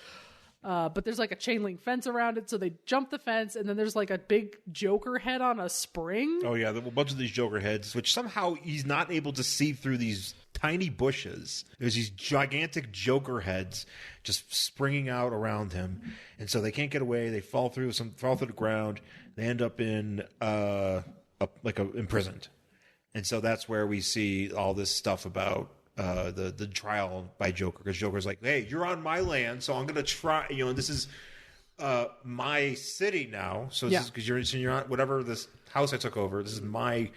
but there's like a chain link fence around it, so they jump the fence, and then there's like a big Joker head on a spring. Oh, yeah, a bunch of these Joker heads, which somehow he's not able to see through these tiny bushes. There's these gigantic Joker heads just springing out around him, and so they can't get away. They fall through the ground. They end up in imprisoned. And so that's where we see all this stuff about the trial by Joker, because Joker's like, hey, you're on my land, so I'm going to try, this is my city now. So this is because you're not whatever this house I took over. This is my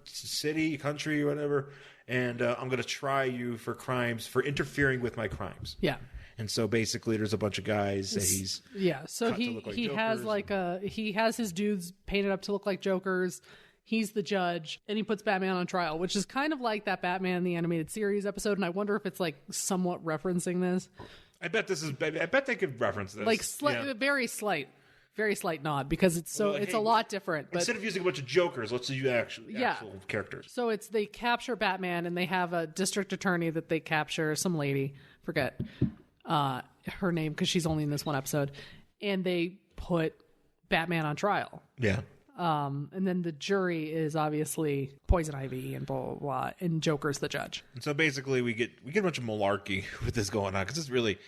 city, country, whatever. And I'm going to try you for crimes for interfering with my crimes. Yeah. And so basically, there's a bunch of guys that he's So he has he has his dudes painted up to look like Jokers. He's the judge, and he puts Batman on trial, which is kind of like that Batman the Animated Series episode. And I wonder if it's like somewhat referencing this. I bet they could reference this. Like very slight nod, because it's a lot different. But instead of using a bunch of Jokers, let's use actual characters. So they capture Batman, and they have a district attorney that they capture, some lady, forget her name because she's only in this one episode, and they put Batman on trial. Yeah. And then the jury is obviously Poison Ivy and blah, blah, blah, and Joker's the judge. And so basically we get a bunch of malarkey with this going on, because it's really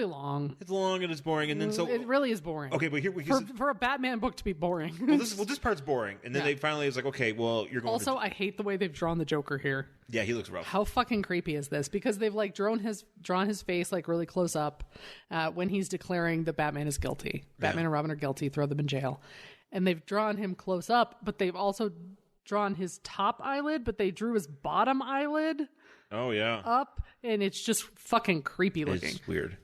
long. It's long and it's boring, and then it really is boring. Okay, but here for a Batman book to be boring. this part's boring, and then they finally is like, okay, well, you're going. Also, I hate the way they've drawn the Joker here. Yeah, he looks rough. How fucking creepy is this? Because they've like drawn his face like really close up when he's declaring that Batman is guilty. Batman and Robin are guilty. Throw them in jail. And they've drawn him close up, but they've also drawn his top eyelid, but they drew his bottom eyelid up, and it's just fucking creepy looking. It's weird.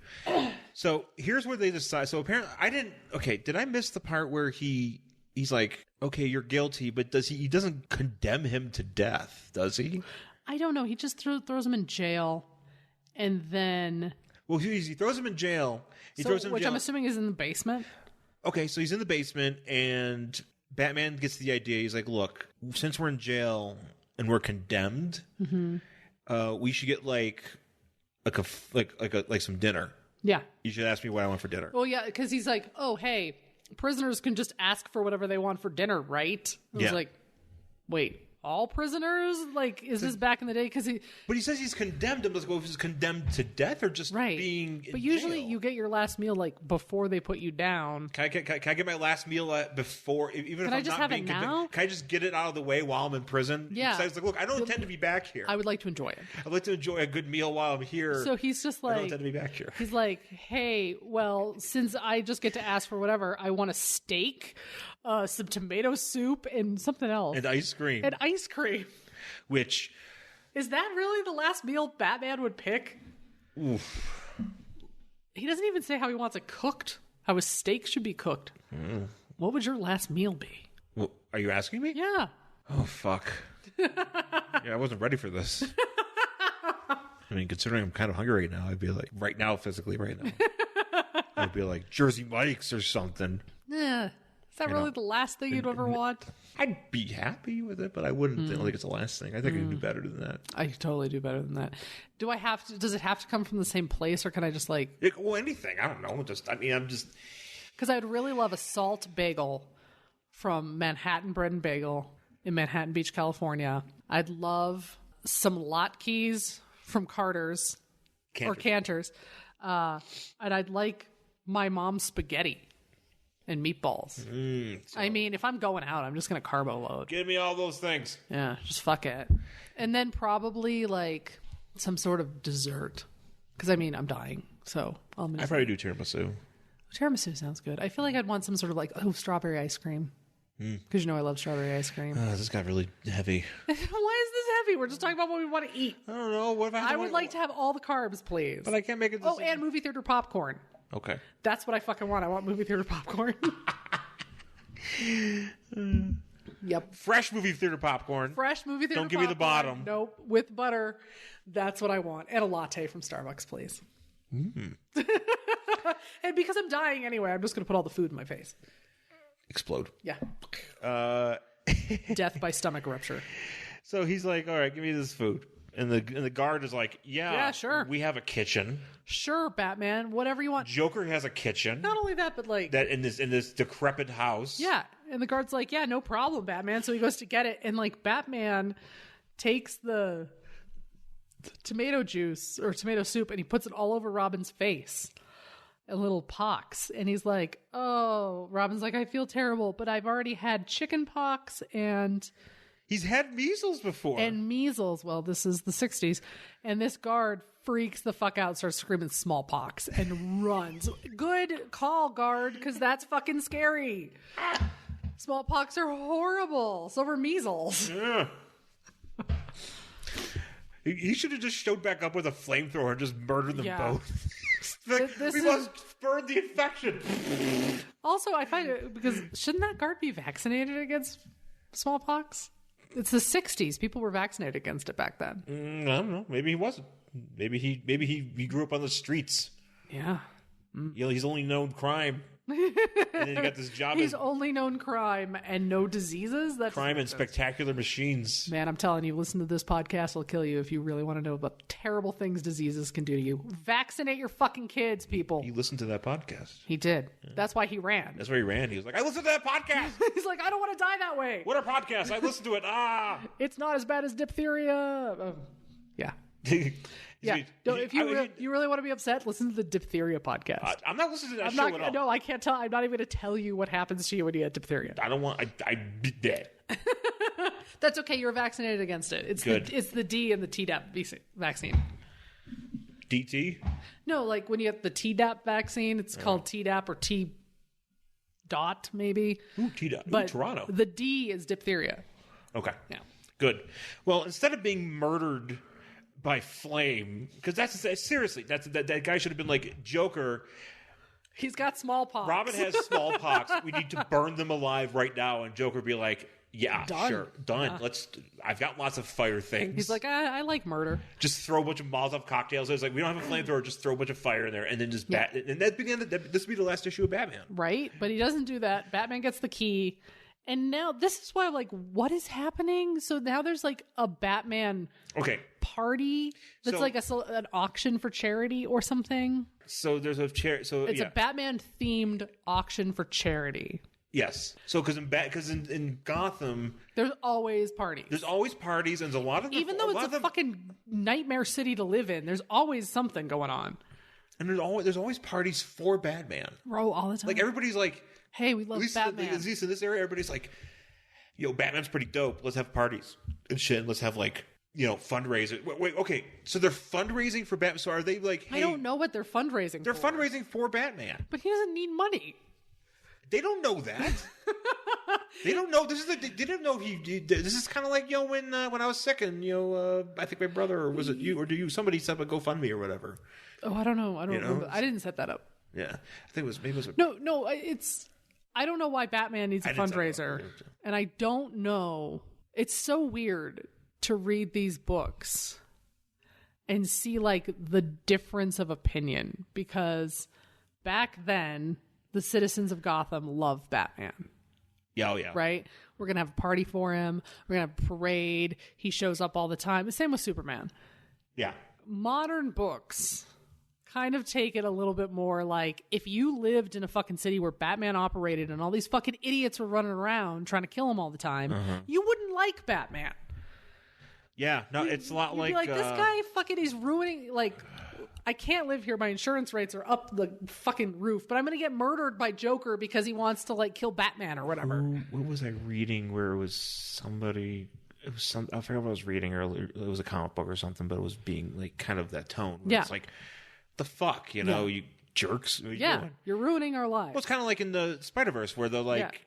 So here's where they decide. So apparently did I miss the part where he's like, okay, you're guilty, but he doesn't condemn him to death, does he? I don't know. He just throws him in jail, and then... Well, he throws him in jail. Which I'm assuming is in the basement. Okay, so he's in the basement, and Batman gets the idea. He's like, look, since we're in jail and we're condemned, we should get like some dinner. Yeah. You should ask me what I want for dinner. Well, yeah, because he's like, oh, hey, prisoners can just ask for whatever they want for dinner, right? I was like, wait, all prisoners? Like, is this back in the day? But he says he's condemned. Let's go if he's condemned to death or just being in But usually jail. You get your last meal like before they put you down. Can I get my last meal before? Even if I'm not being condemned, can I just get it out of the way while I'm in prison? Yeah. I was like, look, I don't intend to be back here. I would like to enjoy it. I'd like to enjoy a good meal while I'm here. So he's just like, I don't intend to be back here. He's like, hey, well, since I just get to ask for whatever, I want a steak, some tomato soup, and something else. And ice cream. Which is that really the last meal Batman would pick? Oof. He doesn't even say how he wants it cooked. How his steak should be cooked. What would your last meal be? Well, are you asking me? Yeah. Oh, fuck. Yeah, I wasn't ready for this. I mean, considering I'm kind of hungry right now, I'd be like, physically right now. I'd be like, Jersey Mike's or something. Yeah. Is that really the last thing you'd ever want? I'd be happy with it, but I wouldn't think it's the last thing. I think I could do better than that. I totally do better than that. Does it have to come from the same place, or can I just like... anything. I don't know. I'm just... Because I'd really love a salt bagel from Manhattan Bread and Bagel in Manhattan Beach, California. I'd love some latkes from Carter's or Cantor's. And I'd like my mom's spaghetti and meatballs. I mean, if I'm going out, I'm just going to carbo load. Give me all those things. Yeah, just fuck it. And then probably like some sort of dessert. Because I mean, I'm dying. So I'd probably do tiramisu. Tiramisu sounds good. I feel like I'd want some sort of like, strawberry ice cream. Because you know I love strawberry ice cream. This got really heavy. Why is this heavy? We're just talking about what we want to eat. I don't know. What if I would like to have all the carbs, please. But I can't make it. And movie theater popcorn. Okay. That's what I fucking want. I want movie theater popcorn. Yep. Fresh movie theater popcorn. Fresh movie theater popcorn. Don't give me the bottom. Nope. With butter. That's what I want. And a latte from Starbucks, please. And because I'm dying anyway, I'm just going to put all the food in my face. Explode. Yeah. Death by stomach rupture. So he's like, all right, give me this food. And the guard is like, yeah, sure. We have a kitchen. Sure, Batman. Whatever you want. Joker has a kitchen. Not only that, but like that in this decrepit house. Yeah. And the guard's like, yeah, no problem, Batman. So he goes to get it, and like Batman takes the tomato juice or tomato soup and he puts it all over Robin's face. A little pox. And he's like, oh, Robin's like, I feel terrible, but I've already had chicken pox and He's had measles before. And measles, well, this is the 60s. And this guard freaks the fuck out, starts screaming smallpox, and runs. Good call, guard, because that's fucking scary. Smallpox are horrible. So are measles. Yeah. He should have just showed back up with a flamethrower and just murdered them both. We must burn the infection. Also, I find it, because shouldn't that guard be vaccinated against smallpox? It's the 60s. People were vaccinated against it back then. I don't know. Maybe he wasn't. Maybe he grew up on the streets. Yeah. You know, he's only known crime. And then he got this job. He's only known crime and no diseases. That's crime and spectacular machines. Man, I'm telling you, listen to this podcast. It'll kill you if you really want to know about terrible things diseases can do to you. Vaccinate your fucking kids, people. He listened to that podcast. He did. Yeah. That's why he ran. That's why he ran. He was like, I listened to that podcast. He's like, I don't want to die that way. What a podcast. I listened to it. It's not as bad as diphtheria. Yeah. Yeah. If you really want to be upset, listen to the diphtheria podcast. I'm not listening to that show at all. No, I can't tell. I'm not even going to tell you what happens to you when you get diphtheria. I don't want. I'd be dead. That's okay. You're vaccinated against it. It's good. It's the D and the Tdap vaccine. DT? No, like when you have the Tdap vaccine, it's called Tdap or T. Dot maybe. Ooh, Tdap. But Toronto. The D is diphtheria. Okay. Yeah. Good. Well, instead of being murdered by flame, because that guy should have been like Joker. He's got smallpox. Robin has smallpox. We need to burn them alive right now, and Joker be like, "Yeah, sure, done. Yeah. I've got lots of fire things." He's like, I like murder. Just throw a bunch of Molotov cocktails. It's like we don't have a flamethrower. Just throw a bunch of fire in there, and then just and that'd be this would be the last issue of Batman, right? But he doesn't do that. Batman gets the key. And now this is why I'm like, what is happening? So now there's like a Batman party that's like an auction for charity or something. So there's a charity. So it's a Batman themed auction for charity. Yes. So because in Gotham, there's always parties. There's always parties, and there's a lot of even though it's a fucking nightmare city to live in, there's always something going on. And there's always parties for Batman. Bro, all the time. Like everybody's like, hey, we love Batman. At least in this area, everybody's like, yo, Batman's pretty dope. Let's have parties and shit. And let's have fundraisers. Wait, okay. So they're fundraising for Batman. So are they like, hey, I don't know what they're fundraising for. They're fundraising for Batman. But he doesn't need money. They don't know that. They don't know. They didn't know this is kind of like, when I was sick and, I think my brother, or was it you, or somebody set up a GoFundMe or whatever. Oh, I don't know. I don't remember. I didn't set that up. Yeah. I think it was. No, I don't know why Batman needs a fundraiser. And I don't know. It's so weird to read these books and see like the difference of opinion, because back then the citizens of Gotham love Batman. Yeah, oh yeah. Right? We're going to have a party for him. We're going to have a parade. He shows up all the time. The same with Superman. Yeah. Modern books kind of take it a little bit more like, if you lived in a fucking city where Batman operated and all these fucking idiots were running around trying to kill him all the time, you wouldn't like Batman. Yeah, no, it's a lot like... this guy fucking is ruining, like, I can't live here. My insurance rates are up the fucking roof, but I'm going to get murdered by Joker because he wants to, like, kill Batman or whatever. What was I reading where it was somebody... It was I forgot what I was reading earlier. It was a comic book or something, but it was being, like, kind of that tone. Where it's like, the fuck, you jerks. You're ruining our lives. Well, it's kind of like in the Spider-Verse where they're like,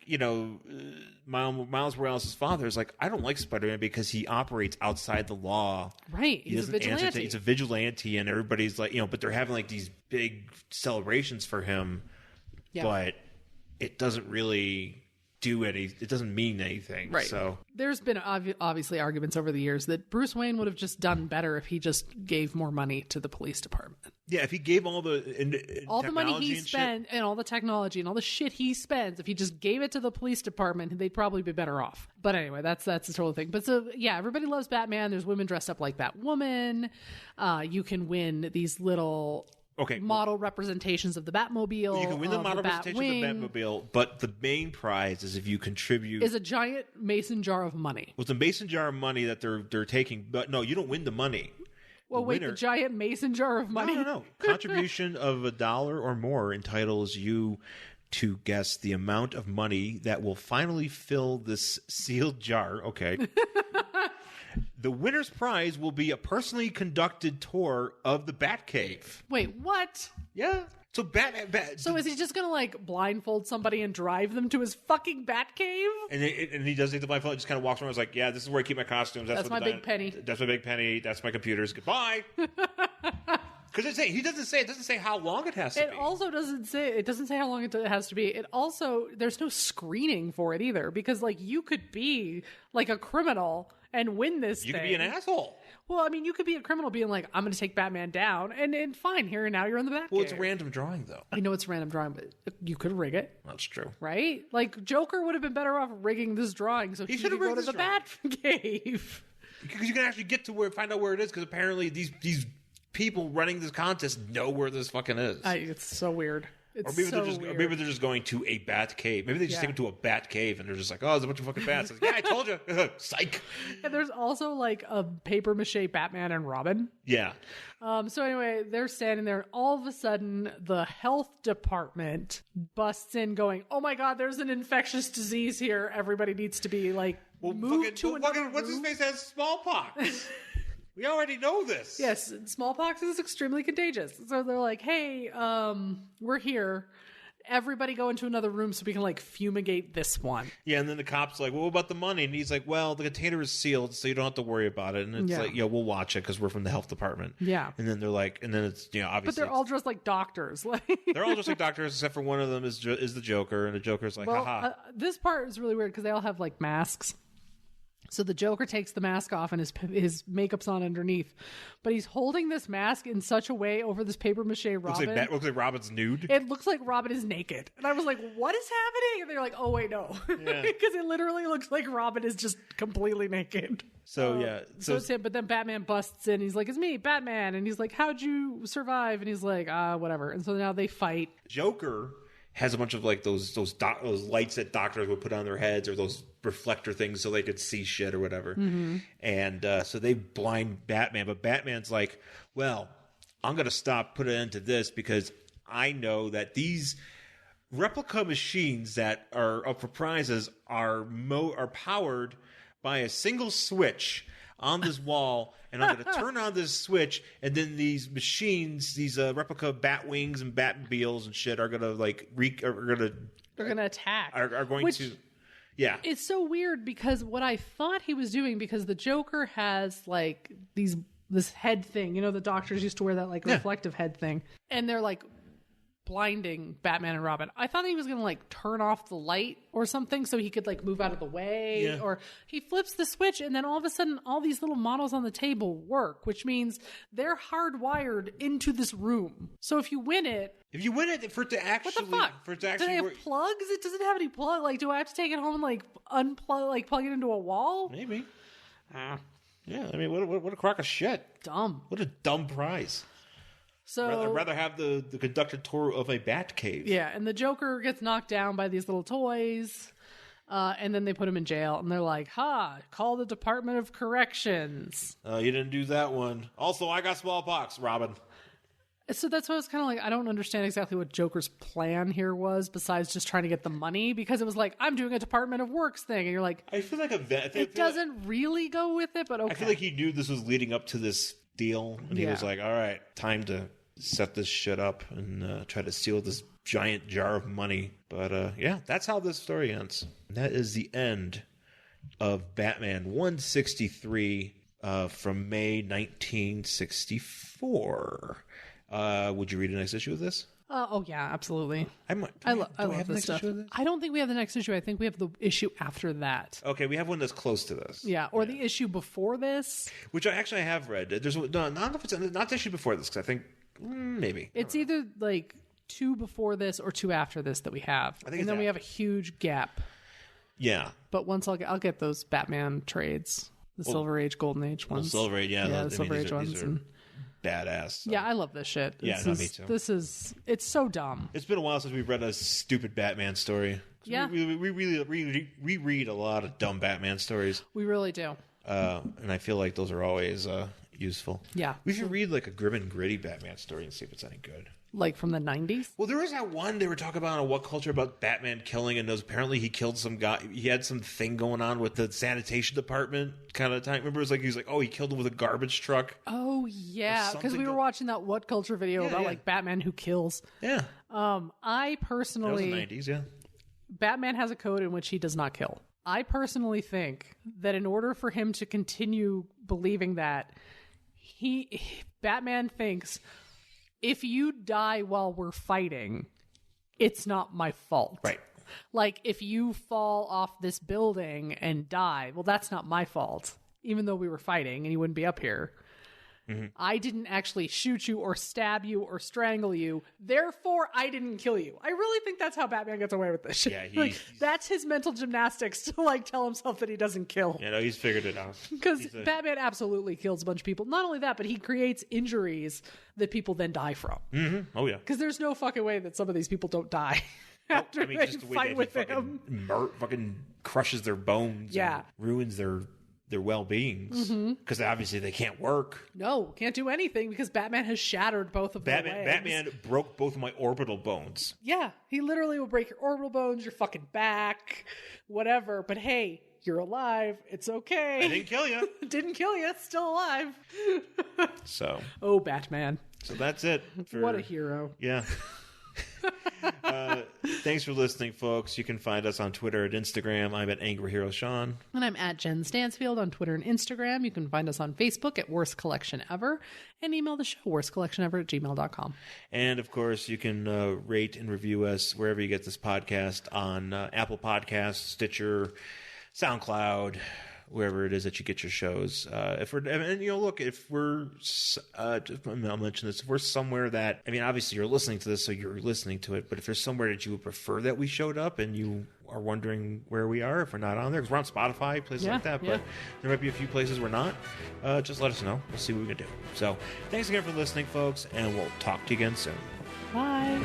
Miles Morales' father is like, I don't like Spider-Man because he operates outside the law. Right. He's a vigilante. He's a vigilante, and everybody's like, but they're having like these big celebrations for him, but it doesn't really it doesn't mean anything. Right. So there's been obviously arguments over the years that Bruce Wayne would have just done better if he just gave more money to the police department. Yeah, if he gave all the money he spent and all the technology and all the shit he spends, if he just gave it to the police department, they'd probably be better off. But anyway, that's the total thing. But so everybody loves Batman. There's women dressed up like Batwoman. You can win these little model representations of the Batmobile. You can win the model representation of the Batmobile, but the main prize is if you contribute is a giant mason jar of money. Well, it's a mason jar of money that they're taking, but no, you don't win the money. Well, the giant mason jar of money? No. Contribution of $1 or more entitles you to guess the amount of money that will finally fill this sealed jar. Okay. The winner's prize will be a personally conducted tour of the Batcave. Wait, what? Yeah. So So is he just gonna like blindfold somebody and drive them to his fucking Batcave? And he does take the blindfold. Just kind of walks around. He's like, "Yeah, this is where I keep my costumes. That's my big penny. That's my big penny. That's my computers. Goodbye." Because it doesn't say how long it has to be. It also doesn't say how long it has to be. It also, there's no screening for it either, because like you could be like a criminal and win this thing. You could be an asshole. Well, I mean, you could be a criminal being like, I'm going to take Batman down, and fine, here and now you're in the Batcave. Well, it's random drawing, though. I know it's random drawing, but you could rig it. That's true. Right? Like, Joker would have been better off rigging this drawing so he could go to the Batcave. Because you can actually find out where it is, because apparently these people running this contest know where this fucking is. It's so weird. It's Or maybe they're just going to a bat cave. Maybe they just take them to a bat cave and they're just like, oh, there's a bunch of fucking bats. Like, yeah, I told you. Psych. And there's also like a paper mache Batman and Robin. Yeah. So anyway, they're standing there. All of a sudden, the health department busts in going, oh my God, there's an infectious disease here. Everybody needs to be like moved to another room. What's his face has smallpox? We already know this. Yes, smallpox is extremely contagious. So they're like, hey, we're here. Everybody go into another room so we can like fumigate this one. Yeah, and then the cop's like, well, what about the money? And he's like, well, the container is sealed, so you don't have to worry about it. And it's like, we'll watch it because we're from the health department. Yeah. And then they're like, and then it's, obviously. But they're all dressed like doctors. They're all just like doctors, except for one of them is the Joker. And the Joker's like, haha. This part is really weird because they all have like masks. So the Joker takes the mask off and his makeup's on underneath. But he's holding this mask in such a way over this paper mache Robin. Looks like Robin's nude. It looks like Robin is naked. And I was like, what is happening? And they're like, oh, wait, no. Yeah. Because it literally looks like Robin is just completely naked. So, yeah. So it's him. But then Batman busts in. He's like, it's me, Batman. And he's like, how'd you survive? And he's like, whatever. And so now they fight. Joker has a bunch of like those lights that doctors would put on their heads, or those reflector things so they could see shit or whatever. Mm-hmm. And so they blind Batman, but Batman's like, well, I'm going to stop, put an end to this, because I know that these replica machines that are up for prizes are powered by a single switch on this wall, and I'm going to turn on this switch, and then these machines, these replica bat wings and Batmobiles and shit are going to like they're going to attack. Are going to. Yeah. It's so weird because what I thought he was doing, because the Joker has like this head thing, the doctors used to wear that like reflective head thing, and they're like blinding Batman and Robin. I thought he was going to like turn off the light or something so he could like move out of the way, or he flips the switch and then all of a sudden all these little models on the table work, which means they're hardwired into this room. So if you win it, for it to actually, what the fuck? Do they have plugs? It doesn't have any plug. Like, do I have to take it home and like unplug, like plug it into a wall? Maybe. Yeah. I mean, what a crock of shit. Dumb. What a dumb prize. So I'd rather have the conducted tour of a bat cave. Yeah, and the Joker gets knocked down by these little toys, and then they put him in jail, and they're like, call the Department of Corrections. You didn't do that one. Also, I got smallpox, Robin. So that's why I was kind of like, I don't understand exactly what Joker's plan here was, besides just trying to get the money, because it was like, I'm doing a Department of Works thing, and you're like, I feel like it doesn't really go with it, but okay. I feel like he knew this was leading up to this deal, and he was like, all right, time to set this shit up and try to steal this giant jar of money. But that's how this story ends. That is the end of Batman 163 from May 1964. Would you read the next issue of this? Oh yeah, absolutely. I love this stuff. I don't think we have the next issue. I think we have the issue after that. Okay, we have one that's close to this. Yeah, or the issue before this, which I actually have read. There's not if it's not the issue before this, because I think maybe it's either like 2 before this or 2 after this that we have, and then we have a huge gap. Yeah, but once I'll get those Batman trades, the Silver Age, Golden Age ones. Silver Age, the Silver Age ones. Badass. So. Yeah, I love this shit. Me too. It's so dumb. It's been a while since we've read a stupid Batman story. Yeah. We really reread a lot of dumb Batman stories. We really do. And I feel like those are always useful. Yeah. We should read like a grim and gritty Batman story and see if it's any good. Like from the 90s? Well, there was that one they were talking about on What Culture about Batman killing, and apparently he killed some guy. He had some thing going on with the sanitation department kind of time. Remember, it was like he was like, oh, he killed him with a garbage truck. Oh yeah, because we were watching that What Culture video about like Batman who kills. Yeah. I personally, that was the 90s. Yeah. Batman has a code in which he does not kill. I personally think that in order for him to continue believing that, Batman thinks, if you die while we're fighting, it's not my fault. Right. Like, if you fall off this building and die, well, that's not my fault. Even though we were fighting and you wouldn't be up here. Mm-hmm. I didn't actually shoot you or stab you or strangle you. Therefore, I didn't kill you. I really think that's how Batman gets away with this shit. Yeah, like, that's his mental gymnastics to like tell himself that he doesn't kill. Yeah, no, he's figured it out. Because Batman absolutely kills a bunch of people. Not only that, but he creates injuries that people then die from. Mm-hmm. Oh, yeah. Because there's no fucking way that some of these people don't die after they just the way fight that with he him. fucking crushes their bones. Yeah. And ruins their well-beings. Because obviously they can't work. No, can't do anything because Batman has shattered both of their legs. Batman broke both of my orbital bones. Yeah, he literally will break your orbital bones, your fucking back, whatever. But hey, you're alive. It's okay. I didn't kill you. Didn't kill you. Still alive. So. Oh, Batman. So that's it. What a hero. Yeah. Thanks for listening, folks. You can find us on Twitter and Instagram. I'm at Angry Hero Sean. And I'm at Jen Stansfield on Twitter and Instagram. You can find us on Facebook at Worst Collection Ever and email the show worstcollectionever@gmail.com. And of course, you can rate and review us wherever you get this podcast on Apple Podcasts, Stitcher, SoundCloud, wherever it is that you get your shows. If we're somewhere that, I mean, obviously you're listening to this, so you're listening to it, but if there's somewhere that you would prefer that we showed up and you are wondering where we are, if we're not on there, because we're on Spotify, places like that, but there might be a few places we're not, just let us know. We'll see what we can do. So thanks again for listening, folks, and we'll talk to you again soon. Bye.